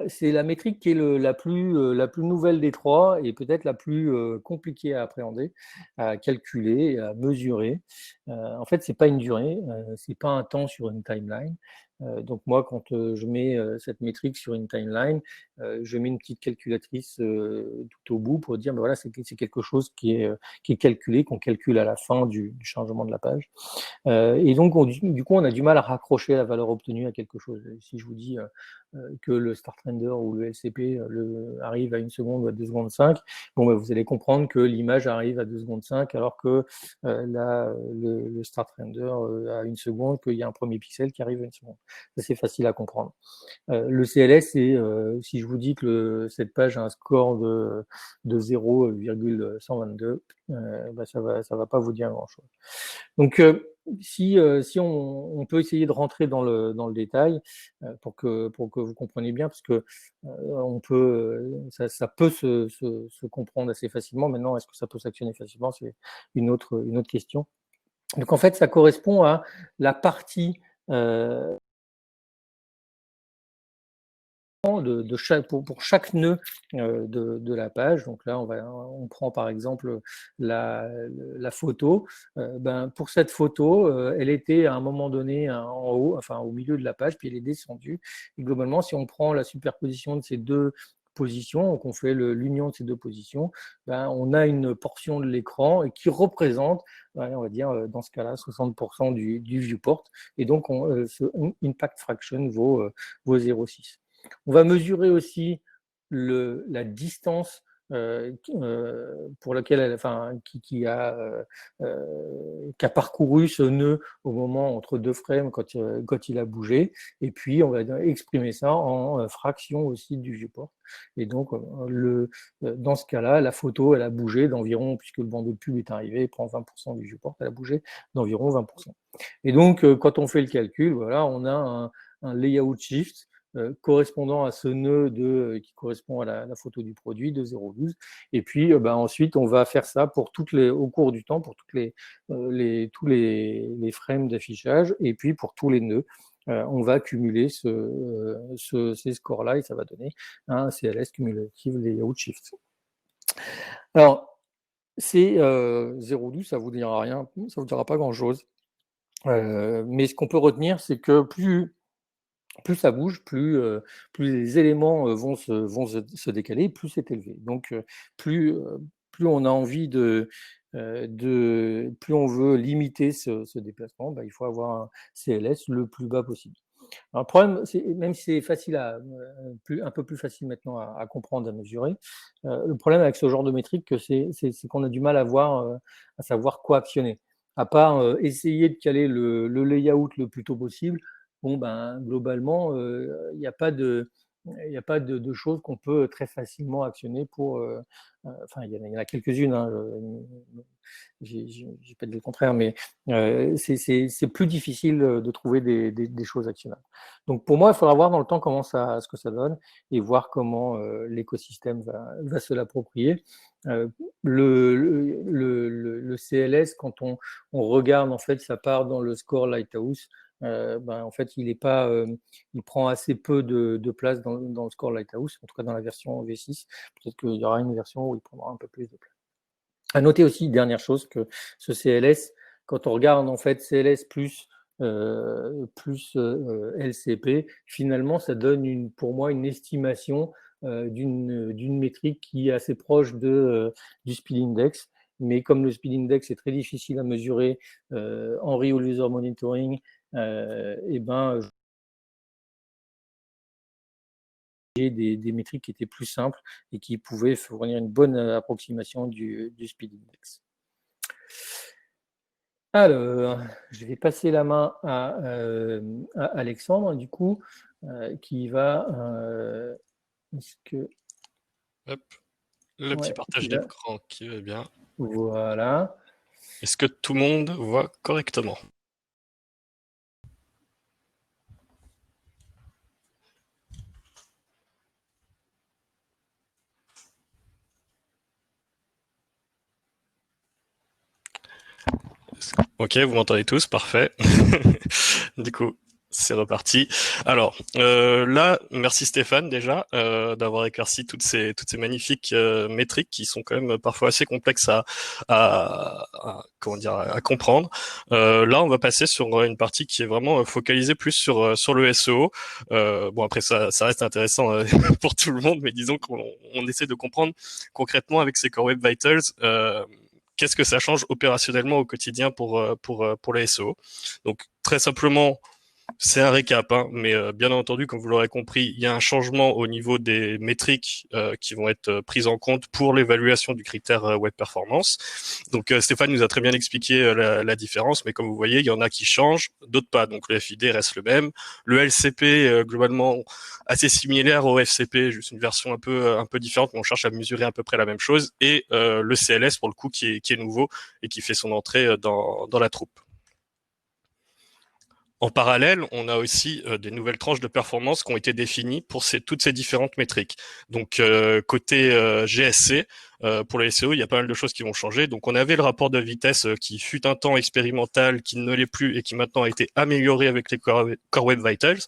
c'est la métrique qui est la plus nouvelle des trois, et peut-être la plus compliquée à appréhender, à calculer, à mesurer. En fait, c'est pas une durée, c'est pas un temps sur une timeline. Donc moi, quand je mets cette métrique sur une timeline, je mets une petite calculatrice tout au bout pour dire, ben voilà, c'est quelque chose qui est calculé, qu'on calcule à la fin du changement de la page. Et donc, du coup, on a du mal à raccrocher la valeur obtenue à quelque chose. Si je vous dis que le Start Render ou le LCP arrive à 1 seconde ou à 2 secondes 5, bon, ben, vous allez comprendre que l'image arrive à 2 secondes 5, alors que le Start Render à 1 seconde, qu'il y a un premier pixel qui arrive à 1 seconde. Ça, c'est facile à comprendre. Le CLS, c'est si je vous dis que cette page a un score de 0,122, ben, ça va pas vous dire grand-chose. Donc, si on peut essayer de rentrer dans le détail pour que vous compreniez bien, parce que ça peut se comprendre assez facilement. Maintenant, est-ce que ça peut s'actionner facilement? C'est une autre question. Donc, en fait, ça correspond à la partie pour chaque nœud de la page. Donc là, on prend par exemple la photo. Pour cette photo, elle était à un moment donné en haut, enfin au milieu de la page, puis elle est descendue. Et globalement, si on prend la superposition de ces deux positions, donc on fait l'union de ces deux positions, on a une portion de l'écran qui représente, on va dire dans ce cas-là, 60% du viewport. Et donc, ce impact fraction vaut 0,6. On va mesurer aussi la distance pour laquelle qui a parcouru ce nœud au moment entre deux frames quand il a bougé, et puis on va exprimer ça en fraction aussi du viewport. Et donc dans ce cas-là, la photo elle a bougé d'environ, puisque le bandeau de pub est arrivé, il prend 20% du viewport, elle a bougé d'environ 20%. Et donc quand on fait le calcul, voilà, on a un layout shift correspondant à ce nœud qui correspond à la photo du produit de 0,12. Et puis ensuite, on va faire ça pour au cours du temps, pour tous les frames d'affichage, et puis pour tous les nœuds. On va cumuler ces scores-là et ça va donner un CLS cumulative layout shift. Alors, c'est 0,12, ça vous dira rien, ça vous dira pas grand-chose. Mais ce qu'on peut retenir, c'est que plus ça bouge, plus les éléments vont se décaler, plus c'est élevé. Donc, plus on a envie plus on veut limiter ce déplacement, il faut avoir un CLS le plus bas possible. Alors, le problème, même si c'est facile un peu plus facile maintenant à comprendre, à mesurer, le problème avec ce genre de métrique, c'est qu'on a du mal à savoir quoi actionner. À part essayer de caler le layout le plus tôt possible, globalement, il n'y a pas de choses qu'on peut très facilement actionner pour. Enfin, il y en a quelques-unes, hein, j'ai pas dit le contraire, mais c'est plus difficile de trouver des choses actionnables. Donc pour moi, il faudra voir dans le temps ce que ça donne et voir comment l'écosystème va se l'approprier. Le CLS, quand on regarde, en fait, ça part dans le score Lighthouse. En fait, il prend assez peu de place dans le score Lighthouse, en tout cas dans la version V6. Peut-être qu'il y aura une version où il prendra un peu plus de place. À noter aussi, dernière chose, que ce CLS, quand on regarde en fait CLS plus LCP, finalement, ça donne pour moi une estimation d'une métrique qui est assez proche du speed index. Mais comme le speed index est très difficile à mesurer en real user monitoring, des métriques qui étaient plus simples et qui pouvaient fournir une bonne approximation du speed index. Alors, je vais passer la main à Alexandre, du coup, qui va... Hop, le petit partage d'écran qui va bien. Voilà. Est-ce que tout le monde voit correctement ? Ok, vous m'entendez tous, parfait. Du coup, c'est reparti. Alors, là, merci Stéphane déjà d'avoir éclairci toutes ces magnifiques métriques qui sont quand même parfois assez complexes à comprendre. Là, on va passer sur une partie qui est vraiment focalisée plus sur le SEO. Bon, après ça reste intéressant pour tout le monde, mais disons qu'on essaie de comprendre concrètement avec ces Core Web Vitals. Qu'est-ce que ça change opérationnellement au quotidien pour les SEO. Donc très simplement, c'est un récap, hein, mais bien entendu, comme vous l'aurez compris, il y a un changement au niveau des métriques qui vont être prises en compte pour l'évaluation du critère web performance. Donc Stéphane nous a très bien expliqué la différence, mais comme vous voyez, il y en a qui changent, d'autres pas. Donc le FID reste le même. Le LCP, globalement, assez similaire au FCP, juste une version un peu différente, mais on cherche à mesurer à peu près la même chose. Et le CLS, pour le coup, qui est nouveau et qui fait son entrée dans la troupe. En parallèle, on a aussi des nouvelles tranches de performance qui ont été définies pour toutes ces différentes métriques. Donc côté GSC, pour les SEO, il y a pas mal de choses qui vont changer. Donc on avait le rapport de vitesse qui fut un temps expérimental, qui ne l'est plus et qui maintenant a été amélioré avec les Core Web Vitals.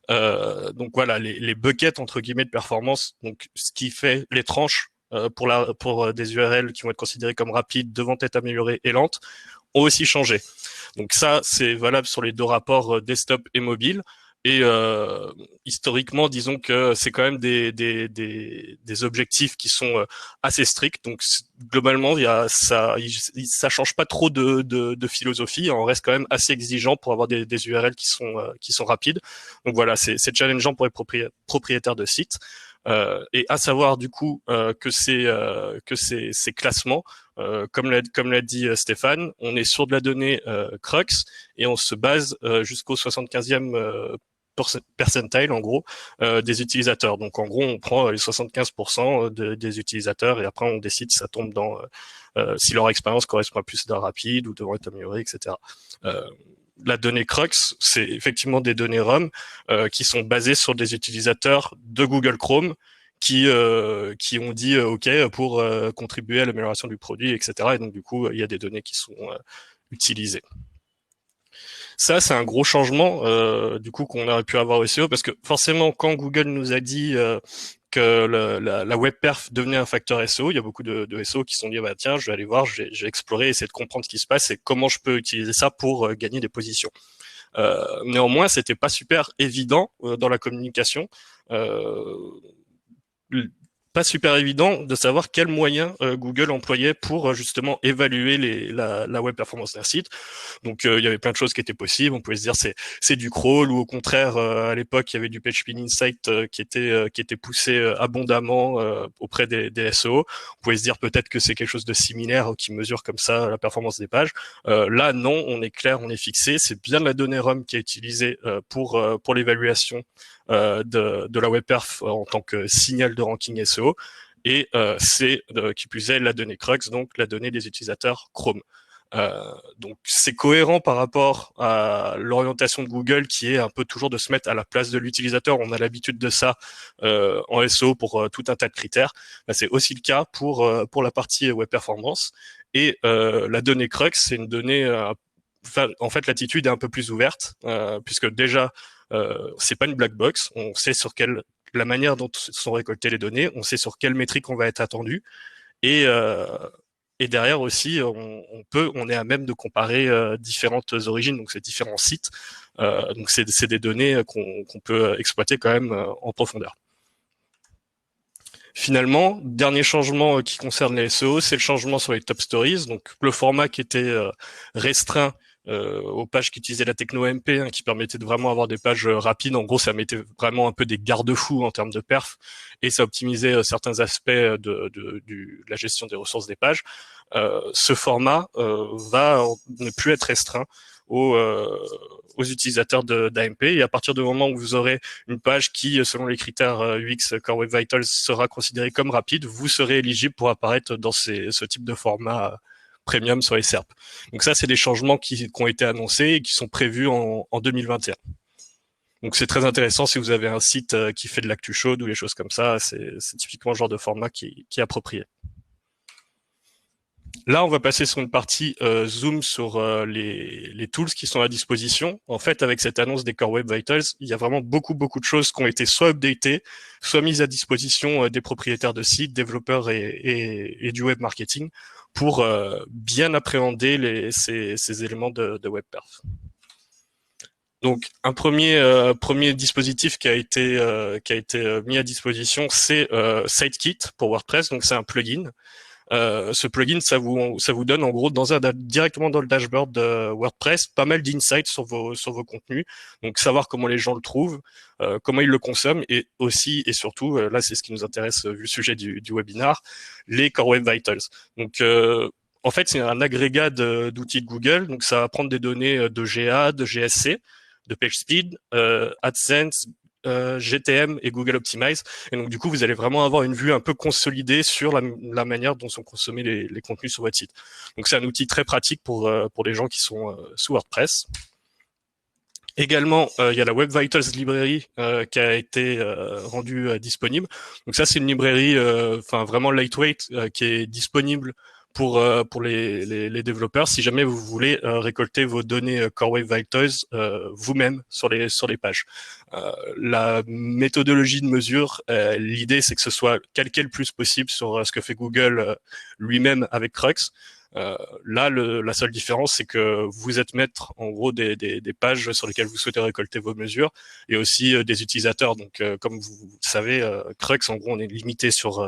Donc voilà, les buckets entre guillemets de performance, donc ce qui fait les tranches pour des URL qui vont être considérées comme rapides, devant être améliorées et lentes, ont aussi changé. Donc ça, c'est valable sur les deux rapports desktop et mobile. Et historiquement, disons que c'est quand même des objectifs qui sont assez stricts. Donc globalement, ça change pas trop de philosophie. On reste quand même assez exigeant pour avoir des URL qui sont rapides. Donc voilà, c'est challengeant pour les propriétaires de sites. Et à savoir du coup que ces classements, comme l'a dit Stéphane, on est sur de la donnée Crux et on se base jusqu'au 75e percentile en gros des utilisateurs. Donc en gros, on prend les 75% des utilisateurs et après on décide si ça tombe dans si leur expérience correspond à plus d'un rapide ou devant être améliorée, etc. la donnée Crux, c'est effectivement des données ROM qui sont basées sur des utilisateurs de Google Chrome qui ont dit OK pour contribuer à l'amélioration du produit, etc. Et donc du coup, il y a des données qui sont utilisées. Ça, c'est un gros changement du coup qu'on aurait pu avoir au SEO, parce que forcément, quand Google nous a dit que la web perf devenait un facteur SEO, il y a beaucoup de SEO qui se sont dit bah tiens, je vais aller voir, je vais explorer, essayer de comprendre ce qui se passe et comment je peux utiliser ça pour gagner des positions. Néanmoins, c'était pas super évident dans la communication. Pas super évident de savoir quels moyens Google employait pour justement évaluer la web performance d'un site. Donc il y avait plein de choses qui étaient possibles. On pouvait se dire c'est du crawl, ou au contraire à l'époque il y avait du PageSpeed Insight qui était poussé abondamment auprès des SEO. On pouvait se dire peut-être que c'est quelque chose de similaire qui mesure comme ça la performance des pages. Là non, on est clair, on est fixé. C'est bien de la donnée ROM qui est utilisée pour l'évaluation de la web perf en tant que signal de ranking SEO, et c'est qui plus est la donnée Crux, donc la donnée des utilisateurs Chrome. Donc c'est cohérent par rapport à l'orientation de Google qui est un peu toujours de se mettre à la place de l'utilisateur. On a l'habitude de ça en SEO pour tout un tas de critères. Là, c'est aussi le cas pour la partie web performance, et la donnée Crux, c'est une donnée en fait l'attitude est un peu plus ouverte puisque déjà c'est pas une black box, on sait sur la manière dont sont récoltées les données, on sait sur quelle métrique on va être attendu, et derrière aussi, on est à même de comparer différentes origines, donc c'est différents sites. Donc c'est des données qu'on peut exploiter quand même en profondeur. Finalement, dernier changement qui concerne les SEO, c'est le changement sur les top stories. Donc le format qui était restreint aux pages qui utilisaient la techno MP, qui permettait de vraiment avoir des pages rapides. En gros, ça mettait vraiment un peu des garde-fous en termes de perf, et ça optimisait certains aspects de la gestion des ressources des pages. Ce format va ne plus être restreint aux utilisateurs d'AMP, et à partir du moment où vous aurez une page qui, selon les critères UX Core Web Vitals, sera considérée comme rapide, vous serez éligible pour apparaître dans ce type de format premium sur les SERP. Donc ça, c'est des changements qui ont été annoncés et qui sont prévus en 2021. Donc c'est très intéressant si vous avez un site qui fait de l'actu chaude ou les choses comme ça, c'est typiquement le genre de format qui est approprié. Là, on va passer sur une partie zoom sur les tools qui sont à disposition. En fait, avec cette annonce des Core Web Vitals, il y a vraiment beaucoup de choses qui ont été soit updatées, soit mises à disposition des propriétaires de sites, développeurs et du web marketing pour bien appréhender ces éléments de web perf. Donc, un premier dispositif qui a été mis à disposition, c'est SiteKit pour WordPress. Donc, c'est un plugin. Ce plugin, ça vous donne en gros directement dans le dashboard de WordPress pas mal d'insights sur vos contenus. Donc savoir comment les gens le trouvent, comment ils le consomment, et aussi et surtout, là c'est ce qui nous intéresse vu le sujet du webinar, les Core Web Vitals. Donc en fait c'est un agrégat d'outils de Google. Donc ça va prendre des données de GA, de GSC, de PageSpeed, AdSense, GTM et Google Optimize, et donc du coup vous allez vraiment avoir une vue un peu consolidée sur la manière dont sont consommés les contenus sur votre site. Donc c'est un outil très pratique pour les gens qui sont sous WordPress. Également, il y a la Web Vitals Library qui a été rendue disponible. Donc ça c'est une librairie vraiment lightweight qui est disponible pour les développeurs si jamais vous voulez récolter vos données Core Web Vitals vous-même sur les pages. La méthodologie de mesure, l'idée c'est que ce soit calqué le plus possible sur ce que fait Google lui-même avec Crux. Là, la seule différence, c'est que vous êtes maître en gros des pages sur lesquelles vous souhaitez récolter vos mesures, et aussi des utilisateurs. Donc, comme vous savez, Crux, en gros, on est limité sur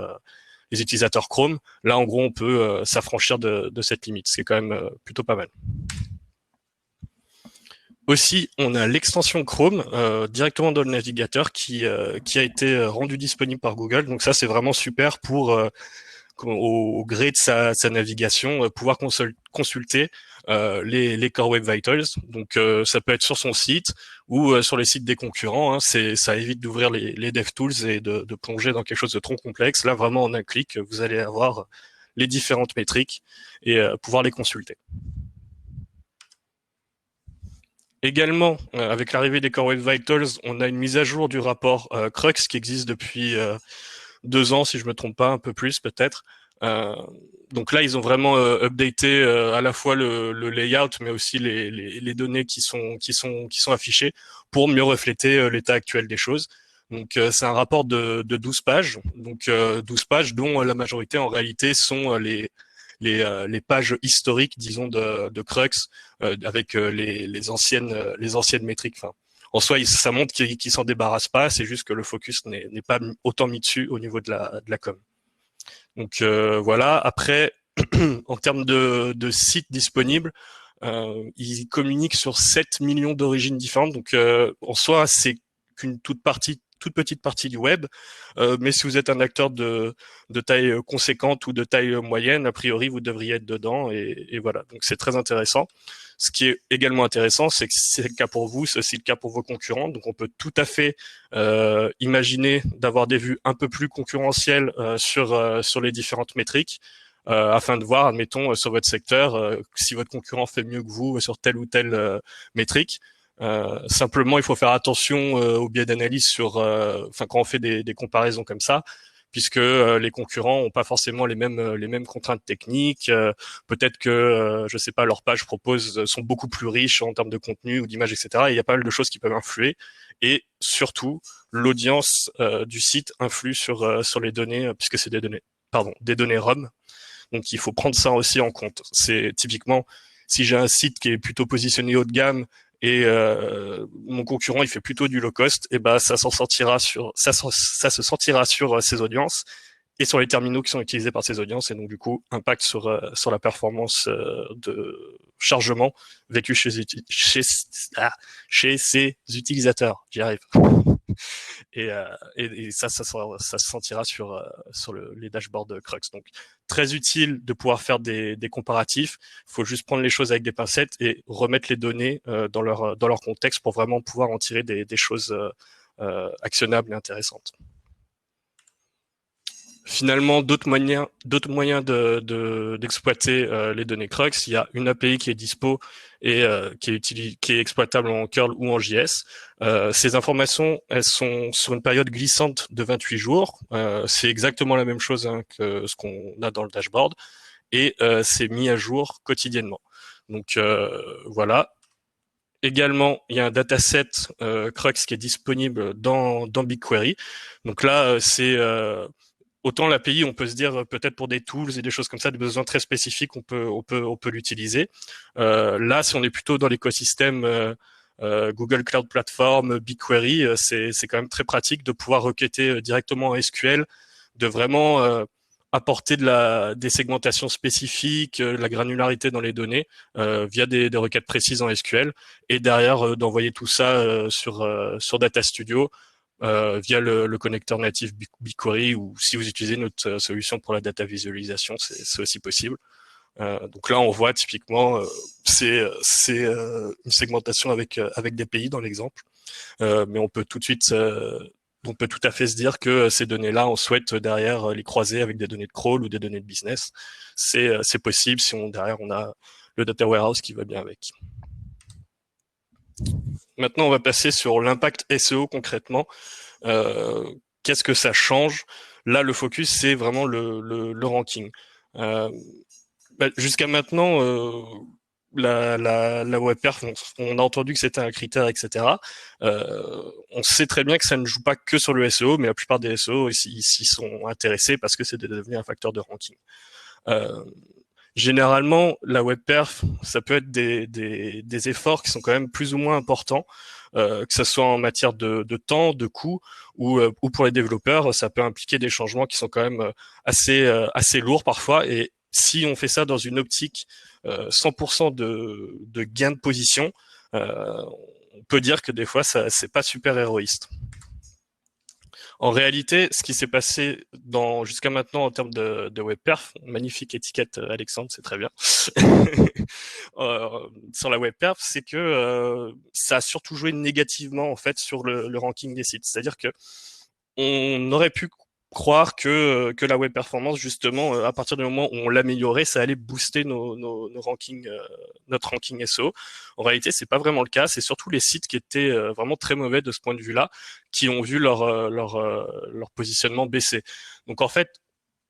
les utilisateurs Chrome. Là, en gros, on peut s'affranchir de cette limite, ce qui est quand même plutôt pas mal. Aussi, on a l'extension Chrome directement dans le navigateur qui a été rendu disponible par Google. Donc ça, c'est vraiment super pour au gré de sa navigation, pouvoir consulter les Core Web Vitals. Donc ça peut être sur son site ou sur les sites des concurrents. Ça évite d'ouvrir les DevTools et de plonger dans quelque chose de trop complexe. Là, vraiment, en un clic, vous allez avoir les différentes métriques et pouvoir les consulter. Également, avec l'arrivée des Core Web Vitals, on a une mise à jour du rapport Crux qui existe depuis 2 ans, si je me trompe pas, un peu plus peut-être. Donc là, ils ont vraiment updaté à la fois le layout, mais aussi les données qui sont affichées pour mieux refléter l'état actuel des choses. Donc c'est un rapport de 12 pages, donc 12 pages dont la majorité en réalité sont les pages historiques, disons, de Crux, avec les anciennes métriques. Enfin, en soi, ça montre qu'ils s'en débarrassent pas, c'est juste que le focus n'est pas autant mis dessus au niveau de la com. Donc voilà. Après, en termes de sites disponibles, ils communiquent sur 7 millions d'origines différentes. Donc en soi, c'est qu'une toute petite partie du web. Mais si vous êtes un acteur de taille conséquente ou de taille moyenne, a priori, vous devriez être dedans. Et voilà. Donc c'est très intéressant. Ce qui est également intéressant, c'est que si c'est le cas pour vous, c'est aussi le cas pour vos concurrents. Donc on peut tout à fait imaginer d'avoir des vues un peu plus concurrentielles sur les différentes métriques. Afin de voir, admettons, sur votre secteur, si votre concurrent fait mieux que vous sur telle ou telle métrique. Simplement, il faut faire attention au biais d'analyse quand on fait des comparaisons comme ça, puisque les concurrents n'ont pas forcément les mêmes contraintes techniques. Peut-être que, je sais pas, leurs pages sont beaucoup plus riches en termes de contenu ou d'images, etc. Et il y a pas mal de choses qui peuvent influer. Et surtout, l'audience du site influe sur les données, puisque c'est des données ROM. Donc il faut prendre ça aussi en compte. C'est typiquement, si j'ai un site qui est plutôt positionné haut de gamme et mon concurrent il fait plutôt du low cost, et ben ça se sentira sur ses audiences et sur les terminaux qui sont utilisés par ces audiences, et donc du coup impact sur la performance de chargement vécu chez ses utilisateurs. J'y arrive. Et ça se sentira sur les dashboards Crux. Donc très utile de pouvoir faire des comparatifs. Il faut juste prendre les choses avec des pincettes et remettre les données dans leur contexte pour vraiment pouvoir en tirer des choses actionnables et intéressantes. Finalement, d'autres moyens d'exploiter les données Crux. Il y a une API qui est dispo et qui est exploitable en curl ou en JS. Ces informations, elles sont sur une période glissante de 28 jours. C'est exactement la même chose que ce qu'on a dans le dashboard, et c'est mis à jour quotidiennement. Donc voilà. Également, il y a un dataset Crux qui est disponible dans BigQuery. Donc là, c'est autant l'API, on peut se dire peut-être pour des tools et des choses comme ça, des besoins très spécifiques, on peut l'utiliser. Là, si on est plutôt dans l'écosystème Google Cloud Platform, BigQuery, c'est quand même très pratique de pouvoir requêter directement en SQL, de vraiment apporter des segmentations spécifiques, de la granularité dans les données via des requêtes précises en SQL, et derrière d'envoyer tout ça sur Data Studio via le connecteur natif BigQuery, ou si vous utilisez notre solution pour la data visualisation, c'est aussi possible. Donc là, on voit typiquement, c'est une segmentation avec des pays dans l'exemple, mais on peut tout à fait se dire que ces données-là, on souhaite derrière les croiser avec des données de crawl ou des données de business. C'est possible si derrière on a le data warehouse qui va bien avec. Maintenant, on va passer sur l'impact SEO concrètement. Qu'est-ce que ça change? Là, le focus, c'est vraiment le ranking. Jusqu'à maintenant, la web perf, on a entendu que c'était un critère, etc. On sait très bien que ça ne joue pas que sur le SEO, mais la plupart des SEO s'y sont intéressés parce que c'est devenu un facteur de ranking. Généralement, la web perf, ça peut être des efforts qui sont quand même plus ou moins importants, que ce soit en matière de temps, de coût, ou pour les développeurs, ça peut impliquer des changements qui sont quand même assez lourds parfois. Et si on fait ça dans une optique 100% de gain de position, on peut dire que des fois, c'est pas super héroïste. En réalité, ce qui s'est passé jusqu'à maintenant en termes de web perf, magnifique étiquette Alexandre, c'est très bien, sur la web perf, c'est que ça a surtout joué négativement en fait sur le ranking des sites. C'est-à-dire que on aurait pu croire que la web performance, justement, à partir du moment où on l'améliorait, ça allait booster nos rankings, notre ranking SEO. En réalité, c'est pas vraiment le cas. C'est surtout les sites qui étaient vraiment très mauvais de ce point de vue-là, qui ont vu leur positionnement baisser. Donc en fait,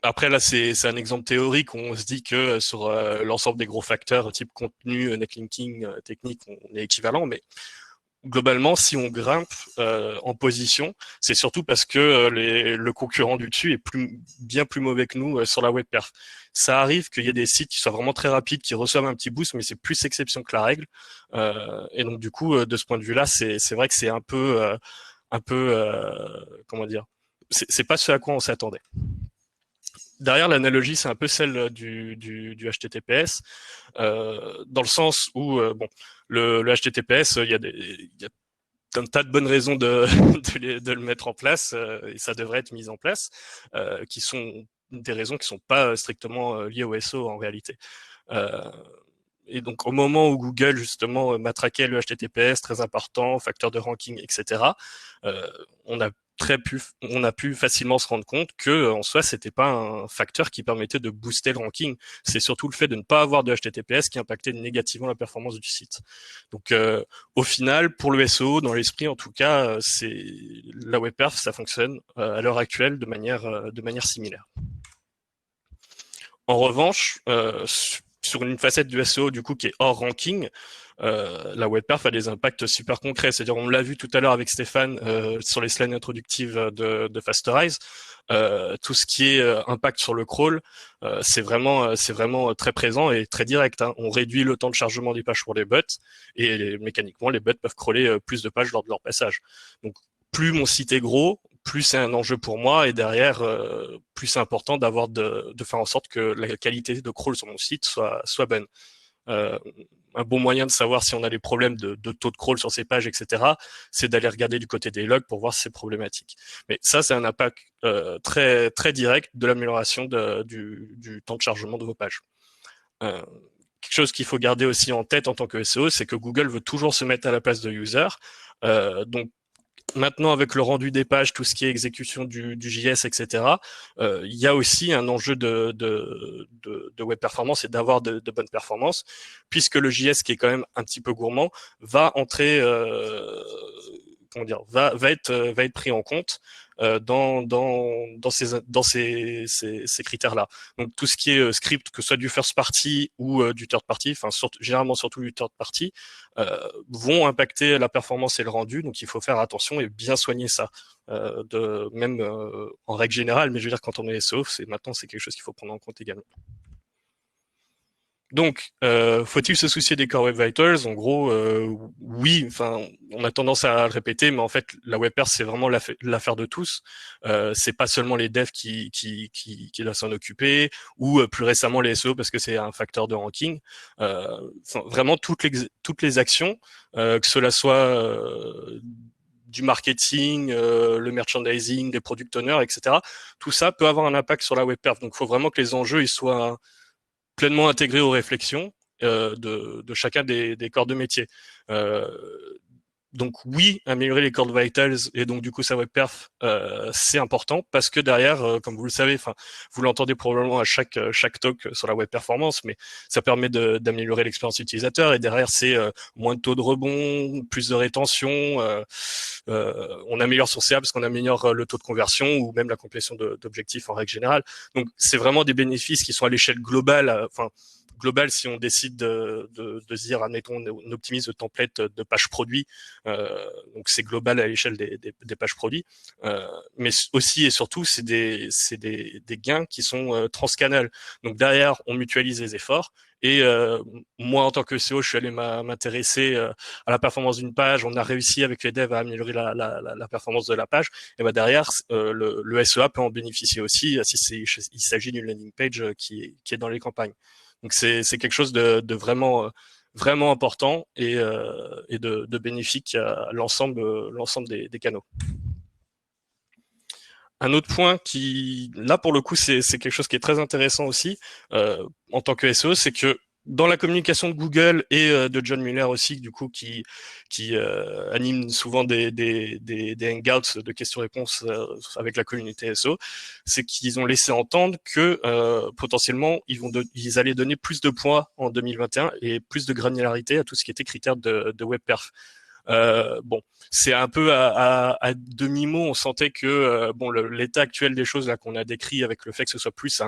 après là, c'est un exemple théorique où on se dit que sur l'ensemble des gros facteurs type contenu, netlinking, technique, on est équivalent, mais globalement, si on grimpe en position, c'est surtout parce que le concurrent du dessus est bien plus mauvais que nous sur la web perf. Ça arrive qu'il y ait des sites qui soient vraiment très rapides, qui reçoivent un petit boost, mais c'est plus exception que la règle. Et donc du coup, de ce point de vue-là, c'est vrai que c'est comment dire, c'est pas ce à quoi on s'attendait. Derrière, l'analogie, c'est un peu celle du HTTPS, dans le sens où, bon, le HTTPS, il y a un tas de bonnes raisons de le mettre en place, et ça devrait être mis en place, qui sont des raisons qui sont pas strictement liées au SEO en réalité. Et donc, au moment où Google, justement, matraquait le HTTPS, très important, facteur de ranking, etc., on a pu facilement se rendre compte que, en soi, c'était pas un facteur qui permettait de booster le ranking. C'est surtout le fait de ne pas avoir de HTTPS qui impactait négativement la performance du site. Donc, au final, pour le SEO, dans l'esprit, en tout cas, c'est la web perf, ça fonctionne à l'heure actuelle de manière similaire. En revanche, sur une facette du SEO du coup qui est hors ranking, la web perf a des impacts super concrets. C'est-à-dire, on l'a vu tout à l'heure avec Stéphane sur les slides introductives de Fasterize. Tout ce qui est impact sur le crawl, c'est vraiment très présent et très direct. Hein. On réduit le temps de chargement des pages pour les bots et mécaniquement, les bots peuvent crawler plus de pages lors de leur passage. Donc, plus mon site est gros, plus c'est un enjeu pour moi et derrière, plus c'est important d'avoir de faire en sorte que la qualité de crawl sur mon site soit bonne. Un bon moyen de savoir si on a des problèmes de taux de crawl sur ces pages, etc., c'est d'aller regarder du côté des logs pour voir si c'est problématique. Mais ça, c'est un impact très très direct de l'amélioration du temps de chargement de vos pages. Quelque chose qu'il faut garder aussi en tête en tant que SEO, c'est que Google veut toujours se mettre à la place de user. Donc maintenant, avec le rendu des pages, tout ce qui est exécution du JS, etc., il y a aussi un enjeu de web performance et d'avoir de bonnes performances, puisque le JS, qui est quand même un petit peu gourmand, va entrer, comment dire, va être pris en compte dans ces critères-là. Donc tout ce qui est script, que ce soit du first party ou du third party, enfin généralement surtout du third party, vont impacter la performance et le rendu. Donc il faut faire attention et bien soigner ça, même en règle générale. Mais je veux dire, quand on est SEO, maintenant c'est quelque chose qu'il faut prendre en compte également. Donc, faut-il se soucier des Core Web Vitals? En gros, oui. Enfin, on a tendance à le répéter, mais en fait, la web perf, c'est vraiment l'affaire de tous. C'est pas seulement les devs qui doivent s'en occuper, ou plus récemment les SEO parce que c'est un facteur de ranking. Vraiment toutes les actions, que cela soit du marketing, le merchandising, les product owners, etc. Tout ça peut avoir un impact sur la web perf. Donc, il faut vraiment que les enjeux ils soient pleinement intégré aux réflexions de chacun des corps de métier. Donc oui, améliorer les core vitals et donc du coup sa web perf, c'est important parce que derrière, comme vous le savez, enfin vous l'entendez probablement à chaque talk sur la web performance, mais ça permet d'améliorer l'expérience utilisateur et derrière c'est moins de taux de rebond, plus de rétention. On améliore son CA parce qu'on améliore le taux de conversion ou même la complétion d'objectifs en règle générale. Donc c'est vraiment des bénéfices qui sont à l'échelle globale. Enfin global si on décide de se dire, admettons, on optimise le template de page produit, donc c'est global à l'échelle des pages produits, mais aussi et surtout c'est des gains qui sont transcanal. Donc derrière, on mutualise les efforts. Et moi, en tant que SEO, je suis allé m'intéresser à la performance d'une page. On a réussi avec les devs à améliorer la performance de la page. Et ben derrière, le SEA peut en bénéficier aussi si il s'agit d'une landing page qui est dans les campagnes. Donc c'est quelque chose de vraiment vraiment important et de bénéfique à l'ensemble des canaux. Un autre point qui, là pour le coup, c'est quelque chose qui est très intéressant aussi en tant que SEO, c'est que dans la communication de Google et de John Mueller aussi, du coup, qui anime souvent des hangouts de questions-réponses avec la communauté SEO, c'est qu'ils ont laissé entendre que potentiellement ils allaient donner plus de poids en 2021 et plus de granularité à tout ce qui était critères de WebPerf. Bon, c'est un peu à demi-mot, on sentait que bon, l'état actuel des choses là qu'on a décrit avec le fait que ce soit plus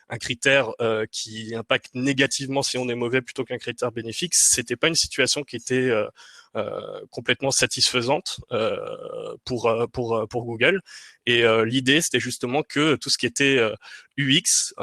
un critère qui impacte négativement si on est mauvais plutôt qu'un critère bénéfique, c'était pas une situation qui était complètement satisfaisante pour Google. Et l'idée, c'était justement que tout ce qui était UX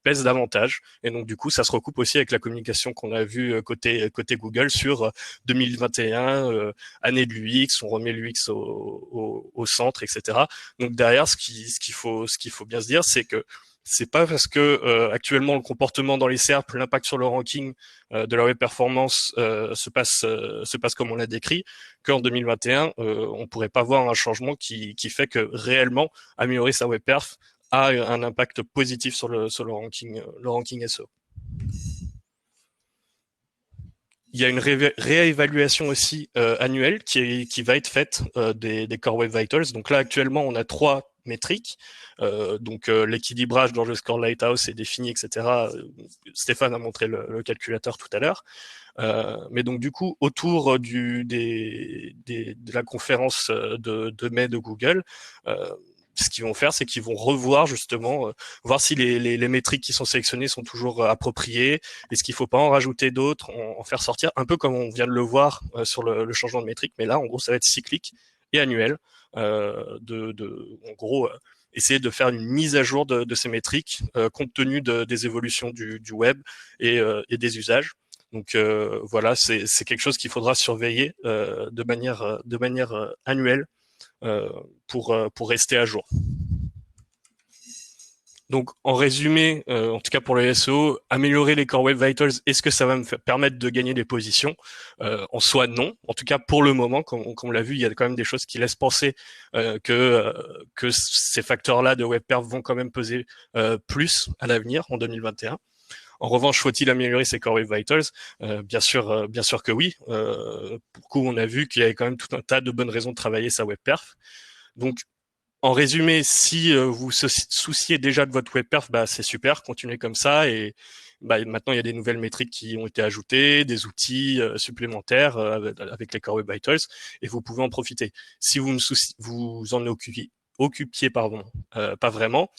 pèse davantage. Et donc, du coup, ça se recoupe aussi avec la communication qu'on a vue côté Google sur 2021, année de l'UX, on remet l'UX au centre, etc. Donc, derrière, ce qu'il faut bien se dire, c'est que c'est pas parce que actuellement le comportement dans les SERP, l'impact sur le ranking de la web performance se passe comme on l'a décrit, qu'en 2021 on pourrait pas voir un changement qui fait que réellement améliorer sa web perf a un impact positif sur le ranking SEO. Il y a une réévaluation aussi annuelle qui va être faite des Core Web Vitals. Donc là actuellement on a 3 métriques. Donc l'équilibrage dans le score Lighthouse est défini, etc. Stéphane a montré le calculateur tout à l'heure. Mais donc du coup, autour de la conférence de mai de Google, ce qu'ils vont faire, c'est qu'ils vont revoir justement, voir si les métriques qui sont sélectionnées sont toujours appropriées, est-ce qu'il faut pas en rajouter d'autres, en faire sortir, un peu comme on vient de le voir sur le changement de métrique, mais là, en gros, ça va être cyclique et annuel, en gros, essayer de faire une mise à jour de ces métriques compte tenu des évolutions du web et des usages. Donc voilà, c'est quelque chose qu'il faudra surveiller de manière annuelle pour rester à jour. Donc, en résumé, en tout cas pour le SEO, améliorer les Core Web Vitals, est-ce que ça va me permettre de gagner des positions En soi, non. En tout cas, pour le moment, comme on l'a vu, il y a quand même des choses qui laissent penser que ces facteurs-là de WebPerf vont quand même peser plus à l'avenir, en 2021. En revanche, faut-il améliorer ces Core Web Vitals bien sûr que oui. Pour le coup, on a vu qu'il y avait quand même tout un tas de bonnes raisons de travailler sa WebPerf. Donc, en résumé, si vous souciez déjà de votre WebPerf, bah c'est super, continuez comme ça. Et bah, maintenant, il y a des nouvelles métriques qui ont été ajoutées, des outils supplémentaires avec les Core Web Vitals, et vous pouvez en profiter. Si vous vous en occupiez, pas vraiment.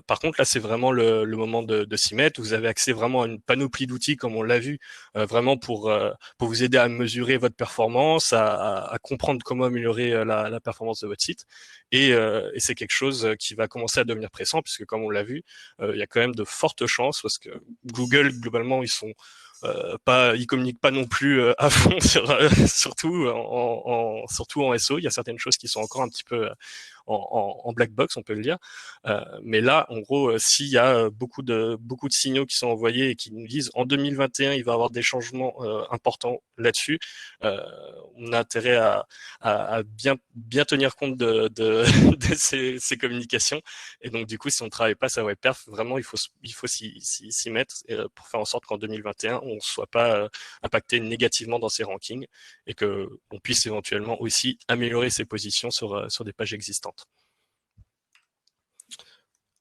Par contre, là, c'est vraiment le moment de s'y mettre. Vous avez accès vraiment à une panoplie d'outils, comme on l'a vu, vraiment pour vous aider à mesurer votre performance, à comprendre comment améliorer la performance de votre site. Et c'est quelque chose qui va commencer à devenir pressant, puisque comme on l'a vu, il y a quand même de fortes chances, parce que Google, globalement, ils communiquent pas non plus à fond surtout en SEO. Il y a certaines choses qui sont encore un petit peu en black box, on peut le dire. Mais là, en gros, s'il y a beaucoup de signaux qui sont envoyés et qui nous disent en 2021, il va y avoir des changements importants là-dessus, on a intérêt à bien tenir compte de ces communications. Et donc, du coup, si on ne travaille pas sa WebPerf, vraiment, il faut s'y mettre pour faire en sorte qu'en 2021, on ne soit pas impacté négativement dans ses rankings et qu'on puisse éventuellement aussi améliorer ses positions sur des pages existantes.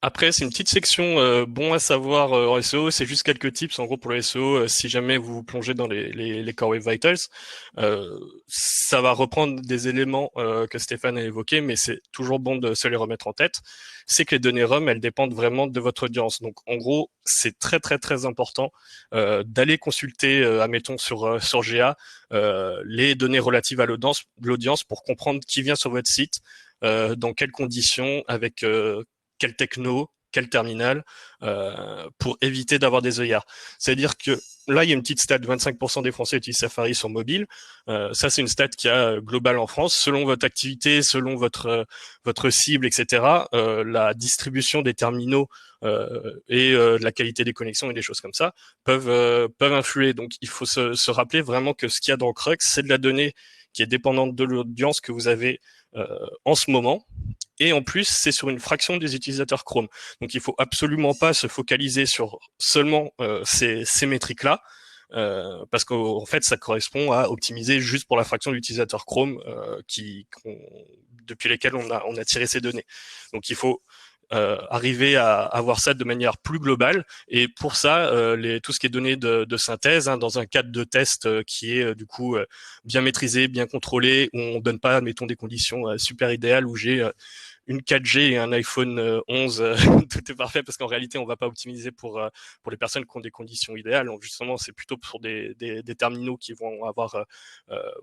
Après, c'est une petite section bon à savoir en SEO, c'est juste quelques tips en gros pour le SEO si jamais vous vous plongez dans les Core Web Vitals. Ça va reprendre des éléments que Stéphane a évoqués, mais c'est toujours bon de se les remettre en tête. C'est que les données RUM, elles dépendent vraiment de votre audience. Donc en gros, c'est très très très important d'aller consulter, admettons sur GA, les données relatives à l'audience pour comprendre qui vient sur votre site, dans quelles conditions, avec quel techno, quel terminal, pour éviter d'avoir des œillères. C'est-à-dire que là, il y a une petite stat, 25% des Français utilisent Safari sur mobile. Ça, c'est une stat qui a globale en France. Selon votre activité, selon votre cible, etc., la distribution des terminaux et la qualité des connexions et des choses comme ça peuvent influer. Donc, il faut se rappeler vraiment que ce qu'il y a dans Crux, c'est de la donnée qui est dépendante de l'audience que vous avez en ce moment. Et en plus, c'est sur une fraction des utilisateurs Chrome. Donc, il faut absolument pas se focaliser sur seulement ces métriques-là, parce qu'en fait, ça correspond à optimiser juste pour la fraction d'utilisateurs Chrome depuis lesquels on a tiré ces données. Donc, il faut arriver à avoir ça de manière plus globale, et pour ça tout ce qui est données de synthèse dans un cadre de test qui est du coup bien maîtrisé, bien contrôlé, où on donne pas mettons des conditions super idéales où j'ai une 4G et un iPhone 11, tout est parfait, parce qu'en réalité, on va pas optimiser pour les personnes qui ont des conditions idéales. Donc justement, c'est plutôt pour des terminaux qui vont avoir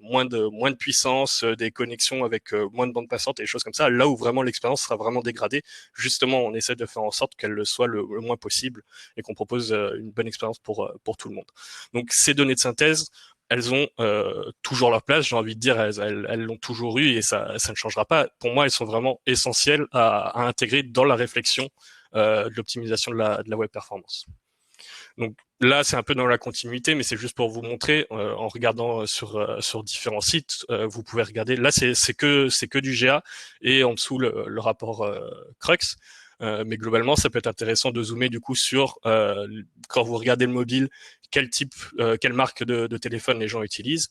moins de puissance, des connexions avec moins de bande passante et des choses comme ça. Là où vraiment l'expérience sera vraiment dégradée, justement, on essaie de faire en sorte qu'elle le soit le moins possible et qu'on propose une bonne expérience pour tout le monde. Donc ces données de synthèse, elles ont toujours leur place, j'ai envie de dire, elles l'ont toujours eu, et ça ne changera pas. Pour moi, elles sont vraiment essentielles à intégrer dans la réflexion de l'optimisation de la web performance. Donc là, c'est un peu dans la continuité, mais c'est juste pour vous montrer, en regardant sur différents sites, vous pouvez regarder. Là, c'est que du GA, et en dessous le rapport Crux. Mais globalement, ça peut être intéressant de zoomer du coup sur quand vous regardez le mobile, quelle marque de téléphone les gens utilisent,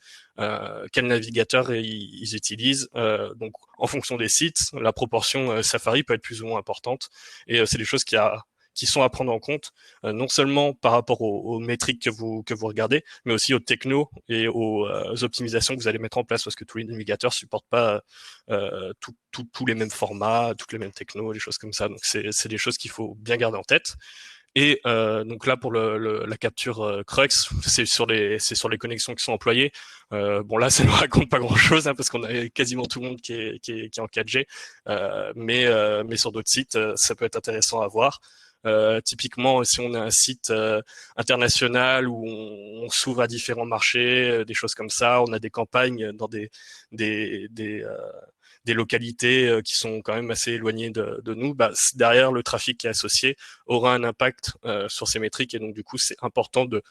quel navigateur ils utilisent. Donc, en fonction des sites, la proportion Safari peut être plus ou moins importante. Et c'est des choses qui sont à prendre en compte, non seulement par rapport aux métriques que vous regardez, mais aussi aux technos et aux optimisations que vous allez mettre en place, parce que tous les navigateurs supportent pas tous les mêmes formats, toutes les mêmes technos, des choses comme ça. Donc c'est des choses qu'il faut bien garder en tête. Et donc là, pour la capture Crux, c'est sur les connexions qui sont employées. Bon là, ça ne raconte pas grand-chose, parce qu'on a quasiment tout le monde qui est en 4G, mais sur d'autres sites, ça peut être intéressant à voir. Typiquement, si on a un site international où on s'ouvre à différents marchés, des choses comme ça, on a des campagnes dans des localités qui sont quand même assez éloignées de nous, derrière, le trafic qui est associé aura un impact sur ces métriques, et donc du coup, c'est important de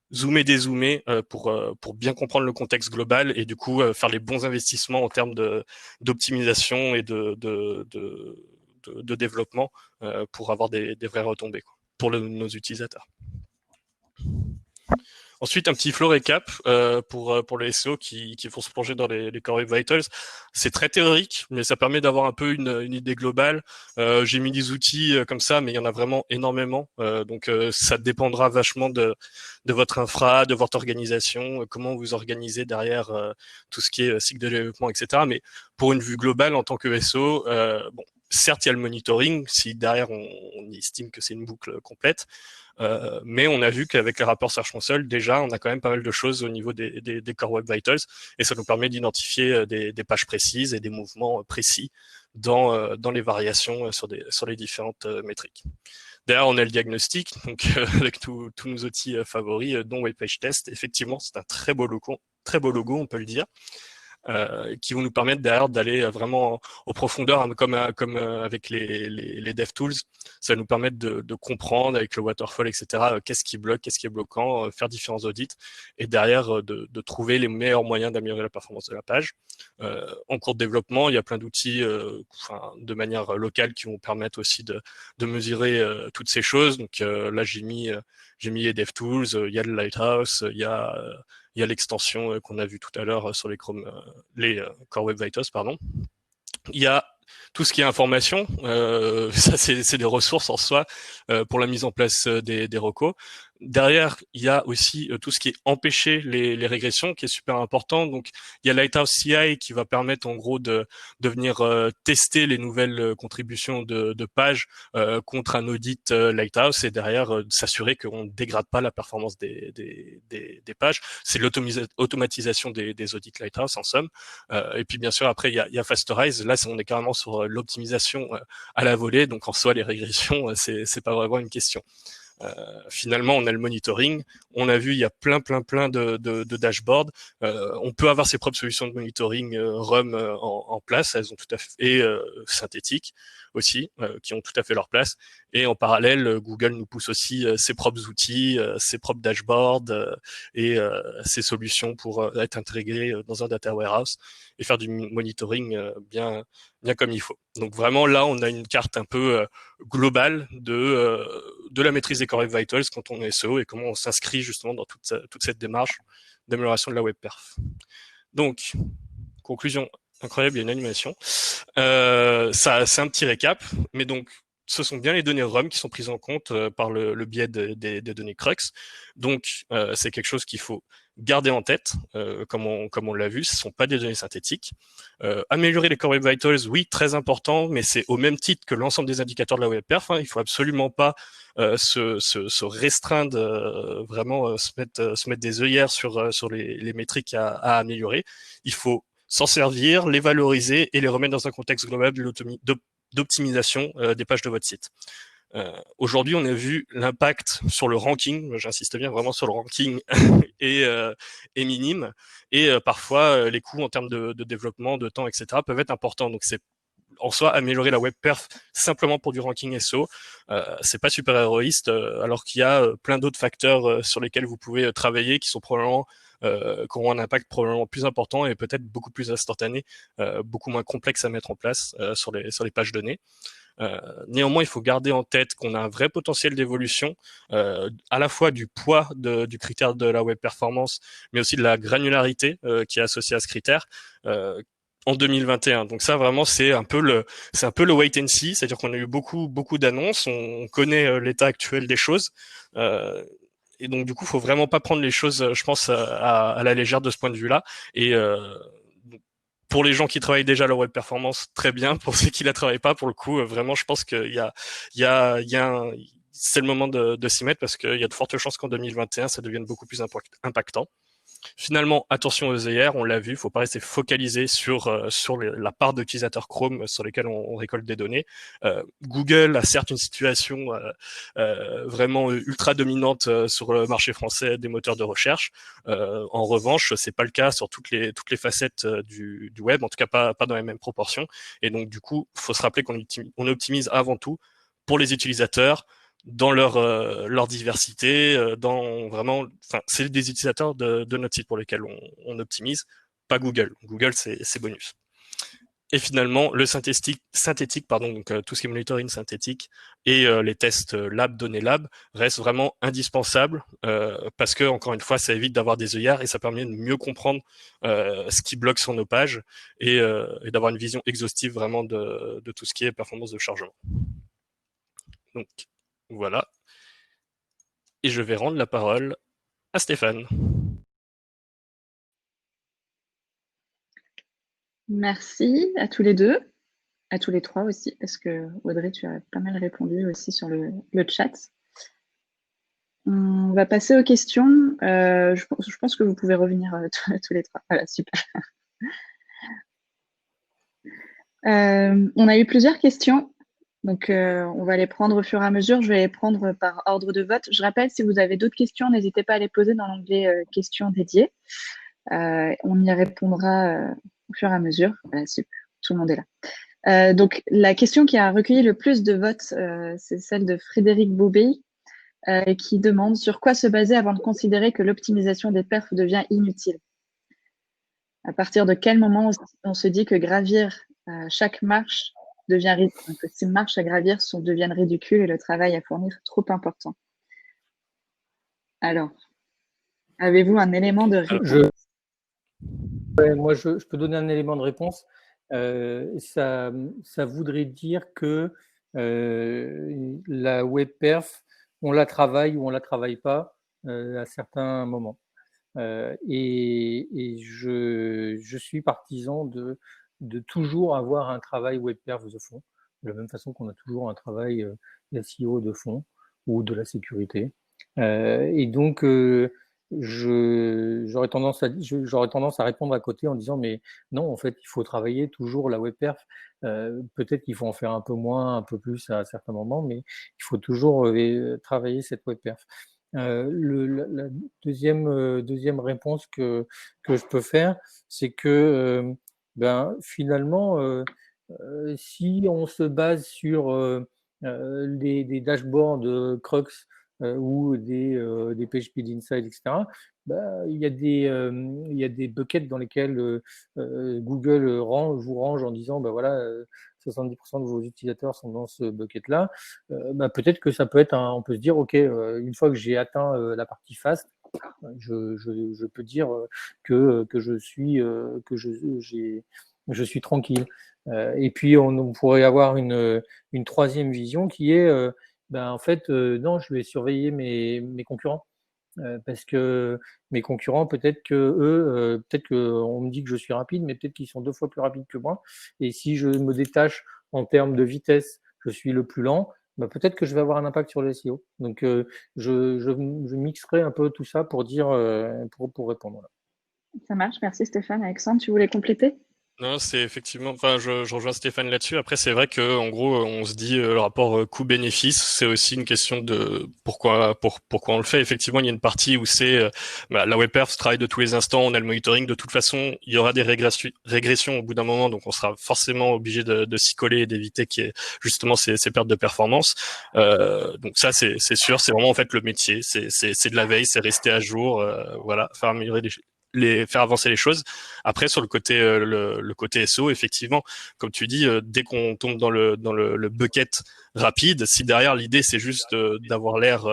dézoomer pour bien comprendre le contexte global, et du coup faire les bons investissements en termes d'optimisation et de développement pour avoir des vraies retombées pour nos utilisateurs. Ensuite, un petit flow récap pour les SEO qui vont se plonger dans les Core Web Vitals. C'est très théorique, mais ça permet d'avoir un peu une idée globale. J'ai mis des outils comme ça, mais il y en a vraiment énormément. Donc, ça dépendra vachement de votre infra, de votre organisation, comment vous organisez derrière tout ce qui est cycle de développement, etc. Mais pour une vue globale, en tant que SEO, bon, certes, il y a le monitoring, si derrière on estime que c'est une boucle complète, mais on a vu qu'avec les rapports Search Console, déjà, on a quand même pas mal de choses au niveau des Core Web Vitals, et ça nous permet d'identifier des pages précises et des mouvements précis dans les variations sur les différentes métriques. Derrière, on a le diagnostic, donc avec tous nos outils favoris, dont WebPage Test. Effectivement, c'est un très beau logo, on peut le dire. Qui vont nous permettre derrière d'aller vraiment aux profondeurs, comme avec les DevTools. Ça va nous permettre de comprendre avec le waterfall, etc., qu'est-ce qui bloque, qu'est-ce qui est bloquant, faire différents audits, et derrière de trouver les meilleurs moyens d'améliorer la performance de la page. En cours de développement, il y a plein d'outils de manière locale qui vont permettre aussi de mesurer toutes ces choses. Donc là, j'ai mis les DevTools, il y a le Lighthouse, il y a l'extension qu'on a vue tout à l'heure sur les Core Web Vitals, pardon. Il y a tout ce qui est information, ça c'est des ressources en soi pour la mise en place des recos. Derrière, il y a aussi tout ce qui est empêcher les régressions, qui est super important. Donc, il y a Lighthouse CI qui va permettre en gros de venir tester les nouvelles contributions de pages contre un audit Lighthouse, et derrière s'assurer qu'on ne dégrade pas la performance des pages. C'est l'automatisation des audits Lighthouse en somme. Et puis bien sûr, après, il y a Fastorize. Là, on est carrément sur l'optimisation à la volée. Donc en soi, les régressions, c'est pas vraiment une question. Finalement, on a le monitoring. On a vu, il y a plein de dashboards. On peut avoir ses propres solutions de monitoring RUM en place. Elles ont tout à fait et synthétiques aussi, qui ont tout à fait leur place. Et en parallèle, Google nous pousse aussi ses propres outils, ses propres dashboards et ses solutions pour être intégrés dans un data warehouse et faire du monitoring bien comme il faut. Donc vraiment là, on a une carte un peu globale de la maîtrise des Core Web Vitals quand on est SEO et comment on s'inscrit justement dans toute cette démarche d'amélioration de la web perf. Donc, conclusion incroyable, il y a une animation. Ça, c'est un petit récap, mais donc ce sont bien les données RUM qui sont prises en compte par le biais des données Crux. Donc, c'est quelque chose qu'il faut garder en tête, comme on l'a vu, ce ne sont pas des données synthétiques. Améliorer les Core Web Vitals, oui, très important, mais c'est au même titre que l'ensemble des indicateurs de la web perf. Il faut absolument pas se restreindre, vraiment se mettre des œillères sur les métriques à améliorer. Il faut s'en servir, les valoriser et les remettre dans un contexte global d'optimisation des pages de votre site. Aujourd'hui, on a vu l'impact sur le ranking, j'insiste bien vraiment sur le ranking, est minime. Et parfois, les coûts en termes de développement, de temps, etc. peuvent être importants. Donc, c'est en soi améliorer la web perf simplement pour du ranking SEO, c'est pas super héroïste, alors qu'il y a plein d'autres facteurs sur lesquels vous pouvez travailler qui sont probablement qui auront un impact probablement plus important et peut-être beaucoup plus instantané, beaucoup moins complexe à mettre en place sur les pages données. Néanmoins, il faut garder en tête qu'on a un vrai potentiel d'évolution, à la fois du poids du critère de la web performance, mais aussi de la granularité qui est associée à ce critère. En 2021. Donc ça vraiment c'est un peu le wait and see, c'est-à-dire qu'on a eu beaucoup d'annonces, on connaît l'état actuel des choses. Et donc du coup, faut vraiment pas prendre les choses, je pense, à la légère de ce point de vue-là. Et pour les gens qui travaillent déjà la web performance, très bien. Pour ceux qui la travaillent pas, pour le coup, vraiment, je pense qu'il y a c'est le moment de s'y mettre parce qu'il y a de fortes chances qu'en 2021, ça devienne beaucoup plus impactant. Finalement, attention aux œillères, on l'a vu, il ne faut pas rester focalisé sur la part d'utilisateurs Chrome sur lesquels on récolte des données. Google a certes une situation vraiment ultra dominante sur le marché français des moteurs de recherche. En revanche, c'est pas le cas sur toutes les facettes du web, en tout cas pas dans les mêmes proportions. Et donc du coup, il faut se rappeler qu'on optimise avant tout pour les utilisateurs, dans leur diversité, dans vraiment, enfin, c'est des utilisateurs de notre site pour lesquels on optimise, pas Google. Google, c'est bonus. Et finalement, le synthétique, pardon, donc tout ce qui est monitoring synthétique et les tests lab, données lab, restent vraiment indispensables parce que, encore une fois, ça évite d'avoir des œillères et ça permet de mieux comprendre ce qui bloque sur nos pages et d'avoir une vision exhaustive vraiment de tout ce qui est performance de chargement. Donc, voilà. Et je vais rendre la parole à Stéphane. Merci à tous les deux, à tous les trois aussi, parce que Audrey, tu as pas mal répondu aussi sur le chat. On va passer aux questions. Je pense que vous pouvez revenir tous les trois. Voilà, super. On a eu plusieurs questions. Donc, on va les prendre au fur et à mesure. Je vais les prendre par ordre de vote. Je rappelle, si vous avez d'autres questions, n'hésitez pas à les poser dans l'onglet questions dédiées. On y répondra au fur et à mesure. Voilà, super. Tout le monde est là. Donc, la question qui a recueilli le plus de votes, c'est celle de Frédéric Bobey, qui demande sur quoi se baser avant de considérer que l'optimisation des perfs devient inutile. À partir de quel moment on se dit que gravir chaque marche devient ridicule, que ces marches à gravir deviennent ridicules et le travail à fournir trop important. Alors, avez-vous un élément de réponse? Moi, je peux donner un élément de réponse. Ça voudrait dire que la web perf, on la travaille ou on la travaille pas à certains moments. Et je suis partisan de toujours avoir un travail web perf de fond, de la même façon qu'on a toujours un travail SEO de fond ou de la sécurité. Et donc, j'aurais tendance à répondre à côté en disant mais non, en fait, il faut travailler toujours la web perf. Peut-être qu'il faut en faire un peu moins, un peu plus à certains moments, mais il faut toujours travailler cette web perf. La deuxième réponse que je peux faire, c'est que finalement, si on se base sur des dashboards Crux ou des PageSpeed Insight, etc., il y a des buckets dans lesquels Google vous range en disant, voilà, 70% de vos utilisateurs sont dans ce bucket-là. Peut-être que ça peut être on peut se dire, OK, une fois que j'ai atteint la partie fast, je peux dire que je suis tranquille. Et puis, on pourrait avoir une troisième vision qui est, en fait, non, je vais surveiller mes concurrents. Parce que mes concurrents, peut-être qu'on me dit que je suis rapide, mais peut-être qu'ils sont 2 fois plus rapides que moi. Et si je me détache en termes de vitesse, je suis le plus lent, peut-être que je vais avoir un impact sur le SEO. Donc, je mixerai un peu tout ça pour dire, pour répondre. Là. Ça marche, merci Stéphane. Alexandre, tu voulais compléter? Non, c'est effectivement, je rejoins Stéphane là-dessus. Après, c'est vrai que, en gros, on se dit, le rapport coût-bénéfice, c'est aussi une question de pourquoi on le fait. Effectivement, il y a une partie où c'est, la web perf travaille de tous les instants, on a le monitoring. De toute façon, il y aura des régressions au bout d'un moment, donc on sera forcément obligé de s'y coller et d'éviter qu'il y ait justement ces pertes de performance. Donc ça, c'est sûr, c'est vraiment, en fait, le métier. C'est de la veille, c'est rester à jour, voilà, faire améliorer faire avancer les choses. Après, sur le côté le côté SEO, effectivement, comme tu dis, dès qu'on tombe dans le bucket rapide, si derrière l'idée c'est juste d'avoir l'air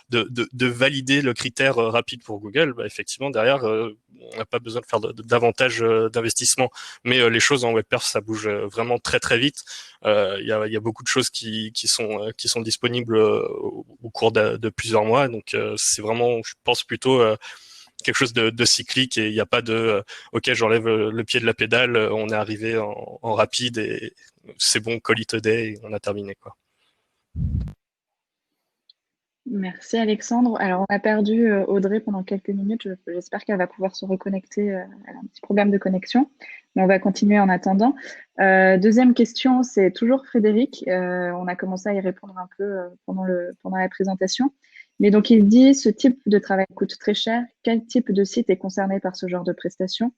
de valider le critère rapide pour Google, effectivement derrière on n'a pas besoin de faire davantage d'investissement. Mais les choses en web perf, ça bouge vraiment très très vite. Il y a beaucoup de choses qui sont disponibles au cours de plusieurs mois. Donc c'est vraiment, je pense plutôt quelque chose de cyclique, et il n'y a pas de ok, j'enlève le pied de la pédale, on est arrivé en rapide et c'est bon, call it a day, et on a terminé quoi. Merci Alexandre. Alors on a perdu Audrey pendant quelques minutes. J'espère qu'elle va pouvoir se reconnecter. Elle a un petit problème de connexion, mais on va continuer en attendant. Deuxième question, c'est toujours Frédéric. On a commencé à y répondre un peu pendant la présentation. Mais donc il dit, ce type de travail coûte très cher. Quel type de site est concerné par ce genre de prestation?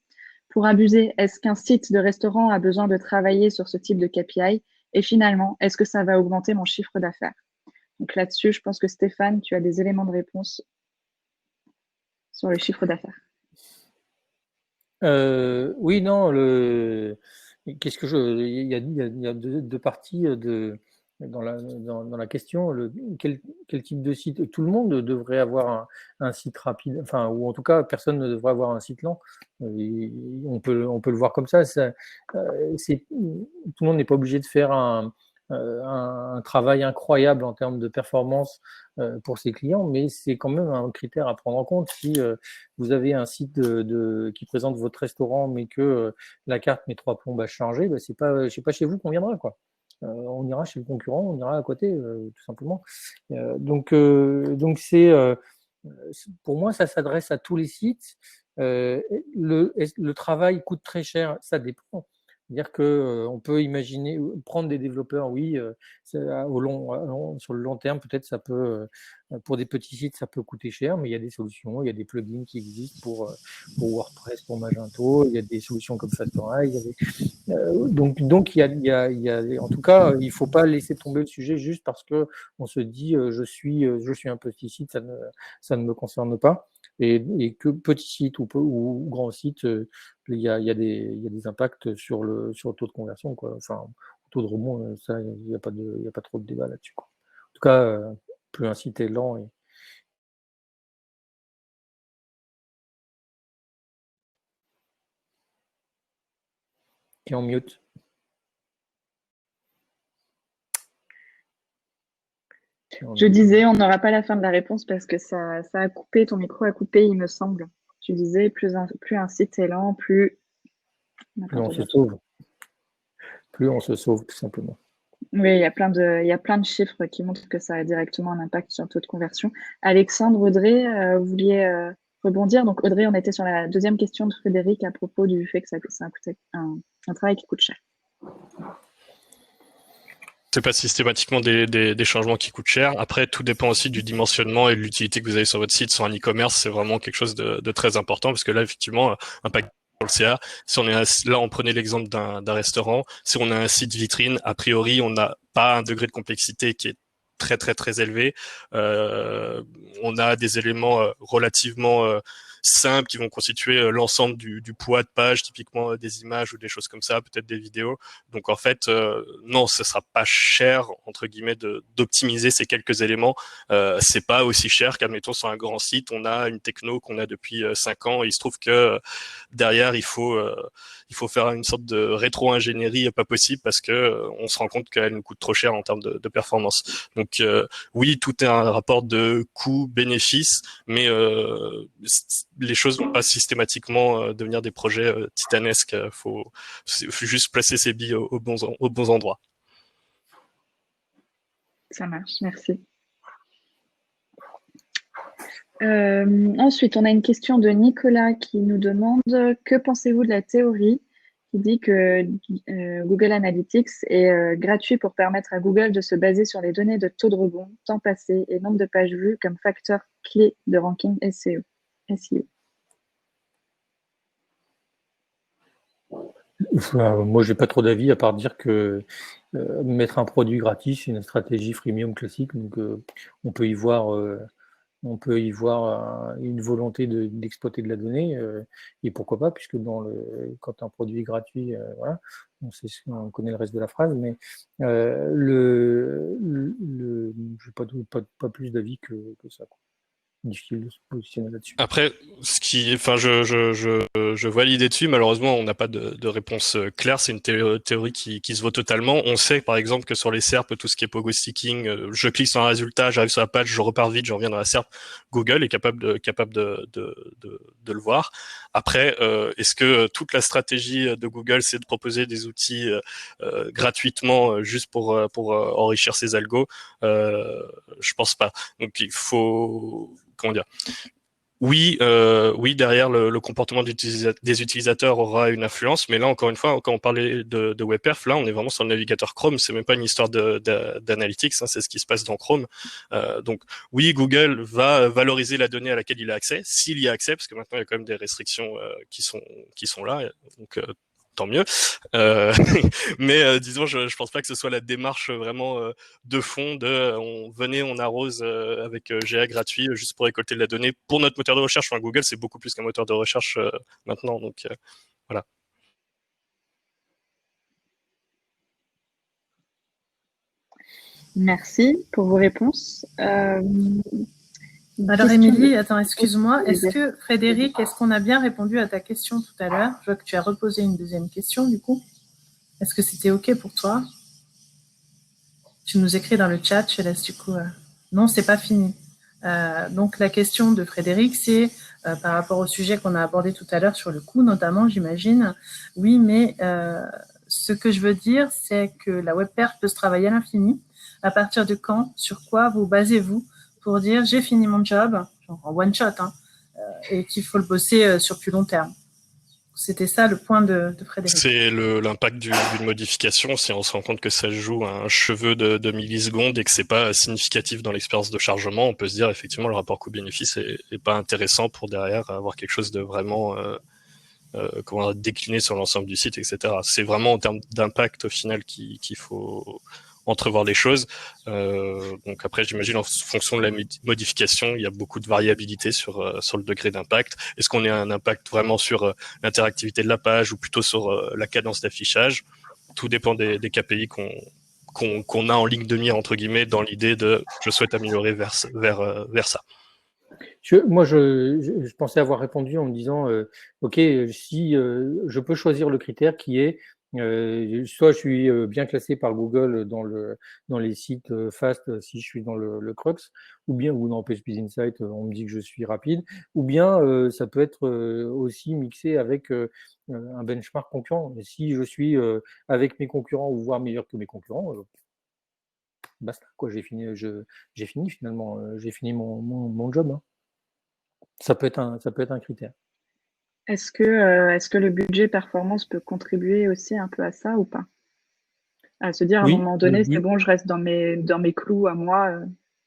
Pour abuser, est-ce qu'un site de restaurant a besoin de travailler sur ce type de KPI? Et finalement, est-ce que ça va augmenter mon chiffre d'affaires? Donc là-dessus, je pense que Stéphane, tu as des éléments de réponse sur le chiffre d'affaires. Oui, non, qu'est-ce que il y a deux parties dans la question. Quel type de site? Tout le monde devrait avoir un site rapide, enfin, ou en tout cas, personne ne devrait avoir un site lent. On peut le voir comme ça. Tout le monde n'est pas obligé de faire un travail incroyable en termes de performance pour ses clients, mais c'est quand même un critère à prendre en compte. Si vous avez un site qui présente votre restaurant, mais que la carte met 3 plombes à changer, c'est pas chez vous qu'on viendra, quoi. On ira chez le concurrent, on ira à côté, tout simplement. Donc pour moi, ça s'adresse à tous les sites. Le travail coûte très cher, ça dépend. C'est-à-dire qu'on peut imaginer prendre des développeurs, oui, sur le long terme, peut-être ça peut, pour des petits sites, ça peut coûter cher, mais il y a des solutions, il y a des plugins qui existent pour WordPress, pour Magento, il y a des solutions comme Factorize. Donc en tout cas, il ne faut pas laisser tomber le sujet juste parce qu'on se dit je suis un petit site, ça ne me concerne pas. Et que petit site ou grand site, il y a des impacts sur le taux de conversion, quoi. Enfin, taux de rebond, ça, il n'y a pas trop de débat là-dessus, quoi. En tout cas, plus un site est lent. Et en mute. Je disais, on n'aura pas la fin de la réponse parce que ça a coupé, ton micro a coupé, il me semble. Tu disais, plus un site est lent, plus on se sauve. Plus on se sauve, tout simplement. Oui, il y a plein de chiffres qui montrent que ça a directement un impact sur le taux de conversion. Alexandre, Audrey, vous vouliez rebondir. Donc, Audrey, on était sur la deuxième question de Frédéric à propos du fait que c'est un travail qui coûte cher. C'est pas systématiquement des changements qui coûtent cher. Après, tout dépend aussi du dimensionnement et de l'utilité que vous avez sur votre site. Sur un e-commerce, c'est vraiment quelque chose de très important parce que là, effectivement, un paquet pour le CA, si on est là, on prenait l'exemple d'un restaurant. Si on a un site vitrine, a priori, on n'a pas un degré de complexité qui est très très très élevé. On a des éléments relativement simples qui vont constituer l'ensemble du poids de page, typiquement des images ou des choses comme ça, peut-être des vidéos. Donc en fait, non, ce sera pas cher entre guillemets d'optimiser ces quelques éléments. C'est pas aussi cher qu'admettons sur un grand site, on a une techno qu'on a depuis 5 ans et il se trouve que derrière il faut faire une sorte de rétro-ingénierie pas possible parce que on se rend compte qu'elle nous coûte trop cher en termes de performance. Donc oui, tout est un rapport de coût-bénéfice, mais les choses vont pas systématiquement devenir des projets titanesques. Faut juste placer ses billes aux bons endroits. Ça marche, merci. Ensuite, on a une question de Nicolas qui nous demande « Que pensez-vous de la théorie qui dit que Google Analytics est gratuit pour permettre à Google de se baser sur les données de taux de rebond, temps passé et nombre de pages vues comme facteur clé de ranking SEO ?» Moi, j'ai pas trop d'avis à part dire que mettre un produit gratuit, c'est une stratégie freemium classique. Donc, on peut y voir une volonté d'exploiter de la donnée, et pourquoi pas, puisque quand un produit est gratuit, voilà, on connaît le reste de la phrase, mais j'ai pas plus d'avis que ça, quoi. Difficile de se positionner là-dessus. Après, je vois l'idée dessus. Malheureusement, on n'a pas de réponse claire. C'est une théorie qui se vaut totalement. On sait, par exemple, que sur les SERP, tout ce qui est pogo sticking, je clique sur un résultat, j'arrive sur la page, je repars vite, je reviens dans la SERP. Google est capable de le voir. Après, est-ce que toute la stratégie de Google, c'est de proposer des outils gratuitement juste pour enrichir ses algos? Je pense pas. Donc, il faut comment dire, oui, derrière le comportement des utilisateurs aura une influence, mais là encore une fois, quand on parlait de WebPerf, là on est vraiment sur le navigateur Chrome, c'est même pas une histoire d'analytics, hein, c'est ce qui se passe dans Chrome. Donc oui, Google va valoriser la donnée à laquelle il a accès, s'il y a accès, parce que maintenant il y a quand même des restrictions qui sont là, donc tant mieux. Mais disons, je pense pas que ce soit la démarche vraiment de fond on arrose avec GA gratuit juste pour récolter de la donnée pour notre moteur de recherche. Enfin, Google, c'est beaucoup plus qu'un moteur de recherche maintenant. Donc voilà. Merci pour vos réponses. Alors Émilie, attends, excuse-moi. Est-ce qu'on a bien répondu à ta question tout à l'heure? Je vois que tu as reposé une deuxième question du coup. Est-ce que c'était OK pour toi? Tu nous écris dans le chat, je laisse du coup. Non, c'est pas fini. Donc la question de Frédéric, c'est par rapport au sujet qu'on a abordé tout à l'heure sur le coût, notamment, j'imagine. Oui, mais ce que je veux dire, c'est que la WebPerf peut se travailler à l'infini. À partir de quand, sur quoi vous basez-vous pour dire j'ai fini mon job, genre en one shot, hein, et qu'il faut le bosser sur plus long terme. C'était ça le point de Frédéric. C'est l'impact d'une modification. Si on se rend compte que ça joue un cheveu de millisecondes et que c'est pas significatif dans l'expérience de chargement, on peut se dire effectivement le rapport coût-bénéfice est pas intéressant pour derrière avoir quelque chose de vraiment décliné sur l'ensemble du site, etc. C'est vraiment en termes d'impact au final qu'il faut entrevoir les choses. Donc après, j'imagine en fonction de la modification, il y a beaucoup de variabilité sur le degré d'impact. Est-ce qu'on a un impact vraiment sur l'interactivité de la page ou plutôt sur la cadence d'affichage? Tout dépend des KPI qu'on a en ligne de mire entre guillemets dans l'idée de je souhaite améliorer vers ça. Moi, je pensais avoir répondu en me disant ok, si je peux choisir le critère qui est soit je suis bien classé par Google dans les sites fast si je suis dans le Crux, ou bien ou dans PageSpeed Insight on me dit que je suis rapide, ou bien ça peut être aussi mixé avec un benchmark concurrent. Et si je suis avec mes concurrents ou voire meilleur que mes concurrents, basta quoi, j'ai fini finalement, j'ai fini mon job. Hein. Ça peut être un critère. Est-ce que le budget performance peut contribuer aussi un peu à ça ou pas? À se dire à un Oui, moment donné, c'est oui. bon, je reste dans mes clous à moi.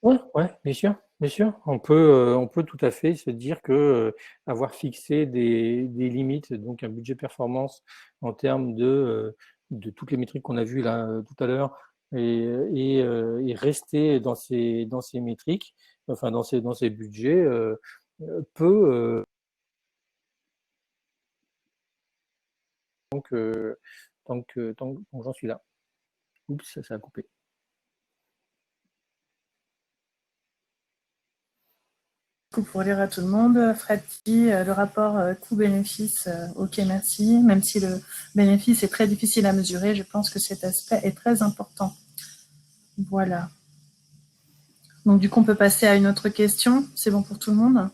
Ouais, ouais, bien sûr, bien sûr. On peut tout à fait se dire que avoir fixé des limites, donc un budget performance en termes de toutes les métriques qu'on a vues là tout à l'heure, et rester dans ces métriques, enfin dans ces budgets, peut tant que j'en suis là. Oups, ça a coupé. Pour lire à tout le monde, Fred dit le rapport coût-bénéfice, ok merci, même si le bénéfice est très difficile à mesurer, je pense que cet aspect est très important. Voilà. Donc du coup on peut passer à une autre question, c'est bon pour tout le monde?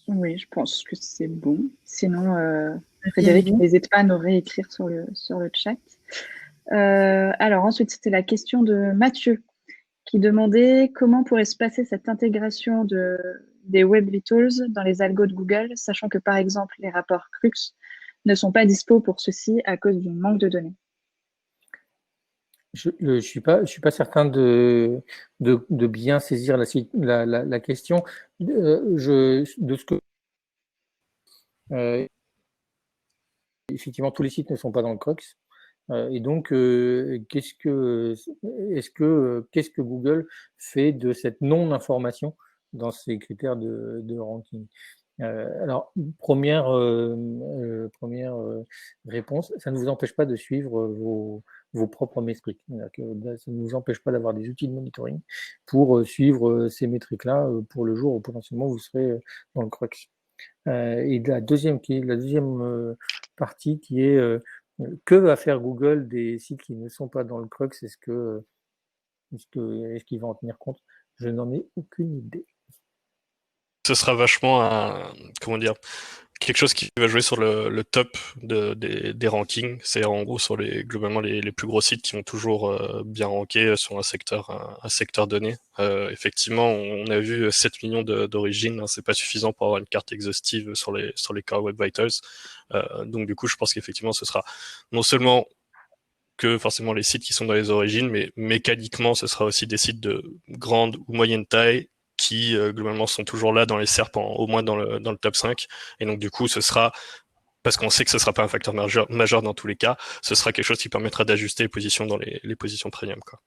Oui, je pense que c'est bon. Sinon, Frédéric, n'hésite pas à nous réécrire sur le chat. Alors ensuite, c'était la question de Mathieu qui demandait comment pourrait se passer cette intégration des Web Vitals dans les algos de Google, sachant que par exemple les rapports Crux ne sont pas dispo pour ceci à cause du manque de données. Je suis pas certain de bien saisir la question. De ce que effectivement tous les sites ne sont pas dans le Crux. Et donc, qu'est-ce que Google fait de cette non-information dans ses critères de ranking? Alors, première réponse, ça ne vous empêche pas de suivre vos propres métriques. Ça ne vous empêche pas d'avoir des outils de monitoring pour suivre ces métriques-là pour le jour où potentiellement vous serez dans le crux. Et la deuxième partie qui est que va faire Google des sites qui ne sont pas dans le crux? Est-ce qu'il va en tenir compte? Je n'en ai aucune idée. Ce sera vachement comment dire, quelque chose qui va jouer sur le top des rankings. C'est en gros sur globalement les plus gros sites qui vont toujours bien ranker sur un secteur donné. Effectivement, on a vu 7 millions d'origines, hein, c'est pas suffisant pour avoir une carte exhaustive sur les Core Web Vitals. Donc du coup, je pense qu'effectivement, ce sera non seulement que forcément les sites qui sont dans les origines, mais mécaniquement, ce sera aussi des sites de grande ou moyenne taille qui globalement sont toujours là dans les SERP, au moins dans le top 5. Et donc du coup, ce sera, parce qu'on sait que ce sera pas un facteur majeur dans tous les cas, ce sera quelque chose qui permettra d'ajuster les positions dans les positions premium, quoi.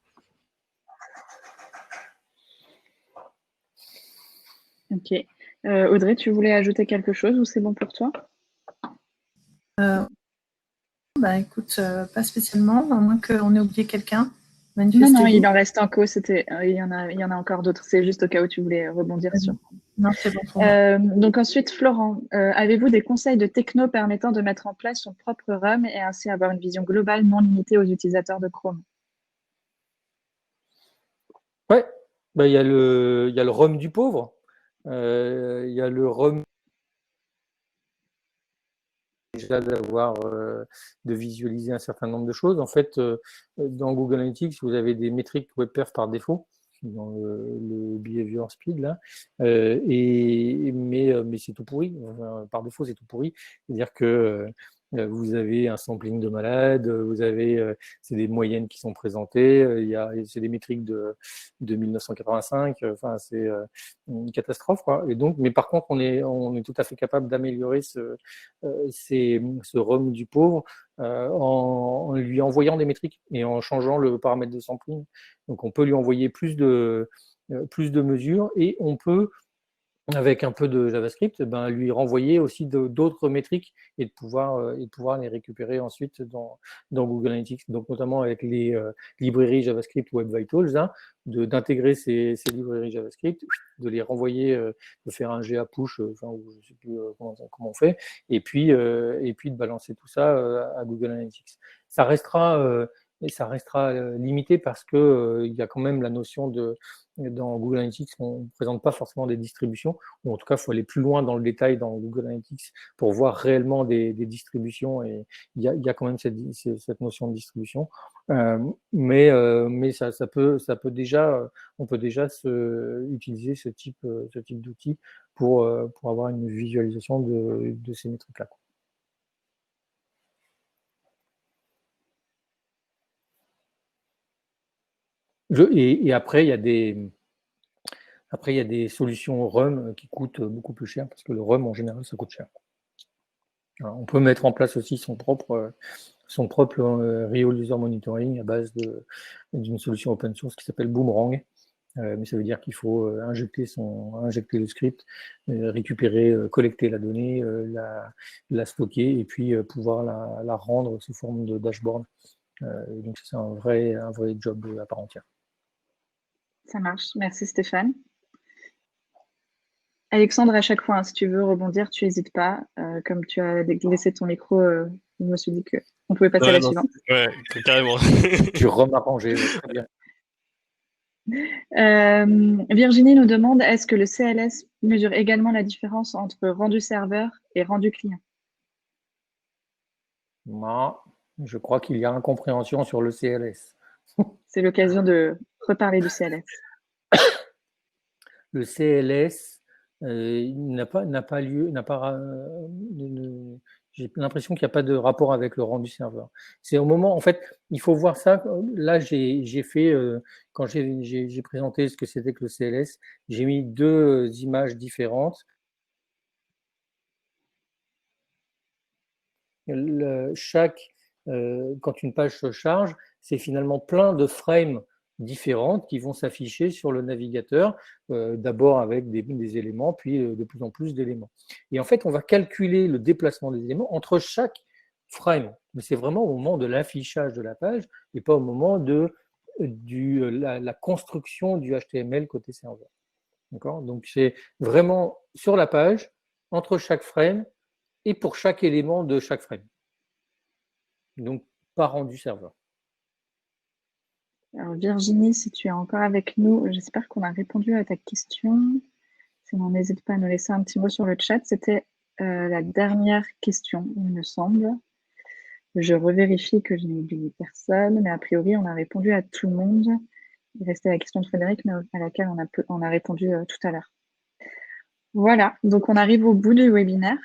Ok. Audrey, tu voulais ajouter quelque chose ou c'est bon pour toi? Bah écoute, pas spécialement, à moins qu'on ait oublié quelqu'un. Non, il en reste encore. Il y en a encore d'autres. C'est juste au cas où tu voulais rebondir sur. Non, c'est bon pour moi. Donc ensuite, Florent, avez-vous des conseils de techno permettant de mettre en place son propre RUM et ainsi avoir une vision globale non limitée aux utilisateurs de Chrome? Ouais, bah, il y a le RUM du pauvre. Il y a le RUM déjà de visualiser un certain nombre de choses. En fait, dans Google Analytics, vous avez des métriques WebPerf par défaut dans le behavior speed là, mais c'est tout pourri. Enfin, par défaut, c'est tout pourri. C'est-à-dire que vous avez un sampling de malade, c'est des moyennes qui sont présentées, c'est des métriques de 1985, enfin c'est une catastrophe, quoi. Et donc, mais par contre, on est tout à fait capable d'améliorer ce RUM du pauvre en lui envoyant des métriques et en changeant le paramètre de sampling. Donc on peut lui envoyer plus de mesures et on peut, avec un peu de JavaScript, lui renvoyer aussi d'autres métriques et de pouvoir les récupérer ensuite dans Google Analytics. Donc notamment avec les librairies JavaScript Web Vitals, hein, d'intégrer ces librairies JavaScript, de les renvoyer, de faire un GA push, je ne sais plus comment on fait, et puis de balancer tout ça à Google Analytics. Ça restera limité parce que il y a quand même la notion dans Google Analytics, on ne présente pas forcément des distributions, ou en tout cas, il faut aller plus loin dans le détail dans Google Analytics pour voir réellement des distributions, et il y a quand même cette notion de distribution. Mais ça peut déjà, on peut déjà utiliser ce type d'outil pour avoir une visualisation de ces métriques-là. Et après, il y a des solutions RUM qui coûtent beaucoup plus cher, parce que le RUM, en général, ça coûte cher. Alors, on peut mettre en place aussi son propre Real User Monitoring à base d'une solution open source qui s'appelle Boomerang. Mais ça veut dire qu'il faut injecter le script, récupérer, collecter la donnée, la stocker, et puis pouvoir la rendre sous forme de dashboard. Donc c'est un vrai job à part entière. Ça marche. Merci Stéphane. Alexandre, à chaque fois, hein, si tu veux rebondir, tu n'hésites pas. Comme tu as laissé ton micro, je me suis dit qu'on pouvait passer à la suivante. Ouais, carrément. Tu remarrangé, très bien. Virginie nous demande, est-ce que le CLS mesure également la différence entre rendu serveur et rendu client? Non, je crois qu'il y a incompréhension sur le CLS. C'est l'occasion de reparler du CLS. Le CLS n'a pas lieu, j'ai l'impression qu'il n'y a pas de rapport avec le rendu serveur. C'est au moment, en fait, il faut voir ça. Là, j'ai fait, quand j'ai présenté ce que c'était que le CLS, j'ai mis deux images différentes. Quand une page se charge, c'est finalement plein de frames différentes qui vont s'afficher sur le navigateur, d'abord avec des éléments, puis de plus en plus d'éléments. Et en fait, on va calculer le déplacement des éléments entre chaque frame. Mais c'est vraiment au moment de l'affichage de la page et pas au moment de la construction du HTML côté serveur. D'accord ? Donc, c'est vraiment sur la page, entre chaque frame et pour chaque élément de chaque frame. Donc, pas rendu serveur. Alors Virginie, si tu es encore avec nous, j'espère qu'on a répondu à ta question. Sinon, n'hésite pas à nous laisser un petit mot sur le chat. C'était la dernière question, il me semble. Je revérifie que je n'ai oublié personne, mais a priori, on a répondu à tout le monde. Il restait la question de Frédéric, mais à laquelle on a répondu tout à l'heure. Voilà, donc on arrive au bout du webinaire.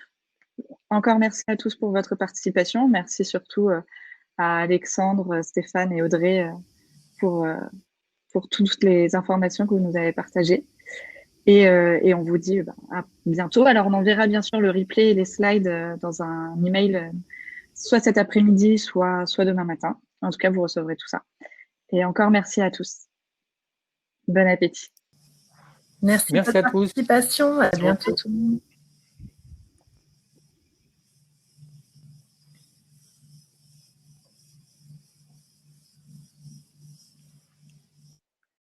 Encore merci à tous pour votre participation. Merci surtout à Alexandre, Stéphane et Audrey pour toutes les informations que vous nous avez partagées. Et on vous dit à bientôt. Alors, on enverra bien sûr le replay et les slides dans un email, soit cet après-midi, soit demain matin. En tout cas, vous recevrez tout ça. Et encore merci à tous. Bon appétit. Merci de votre participation. À bientôt tout le monde.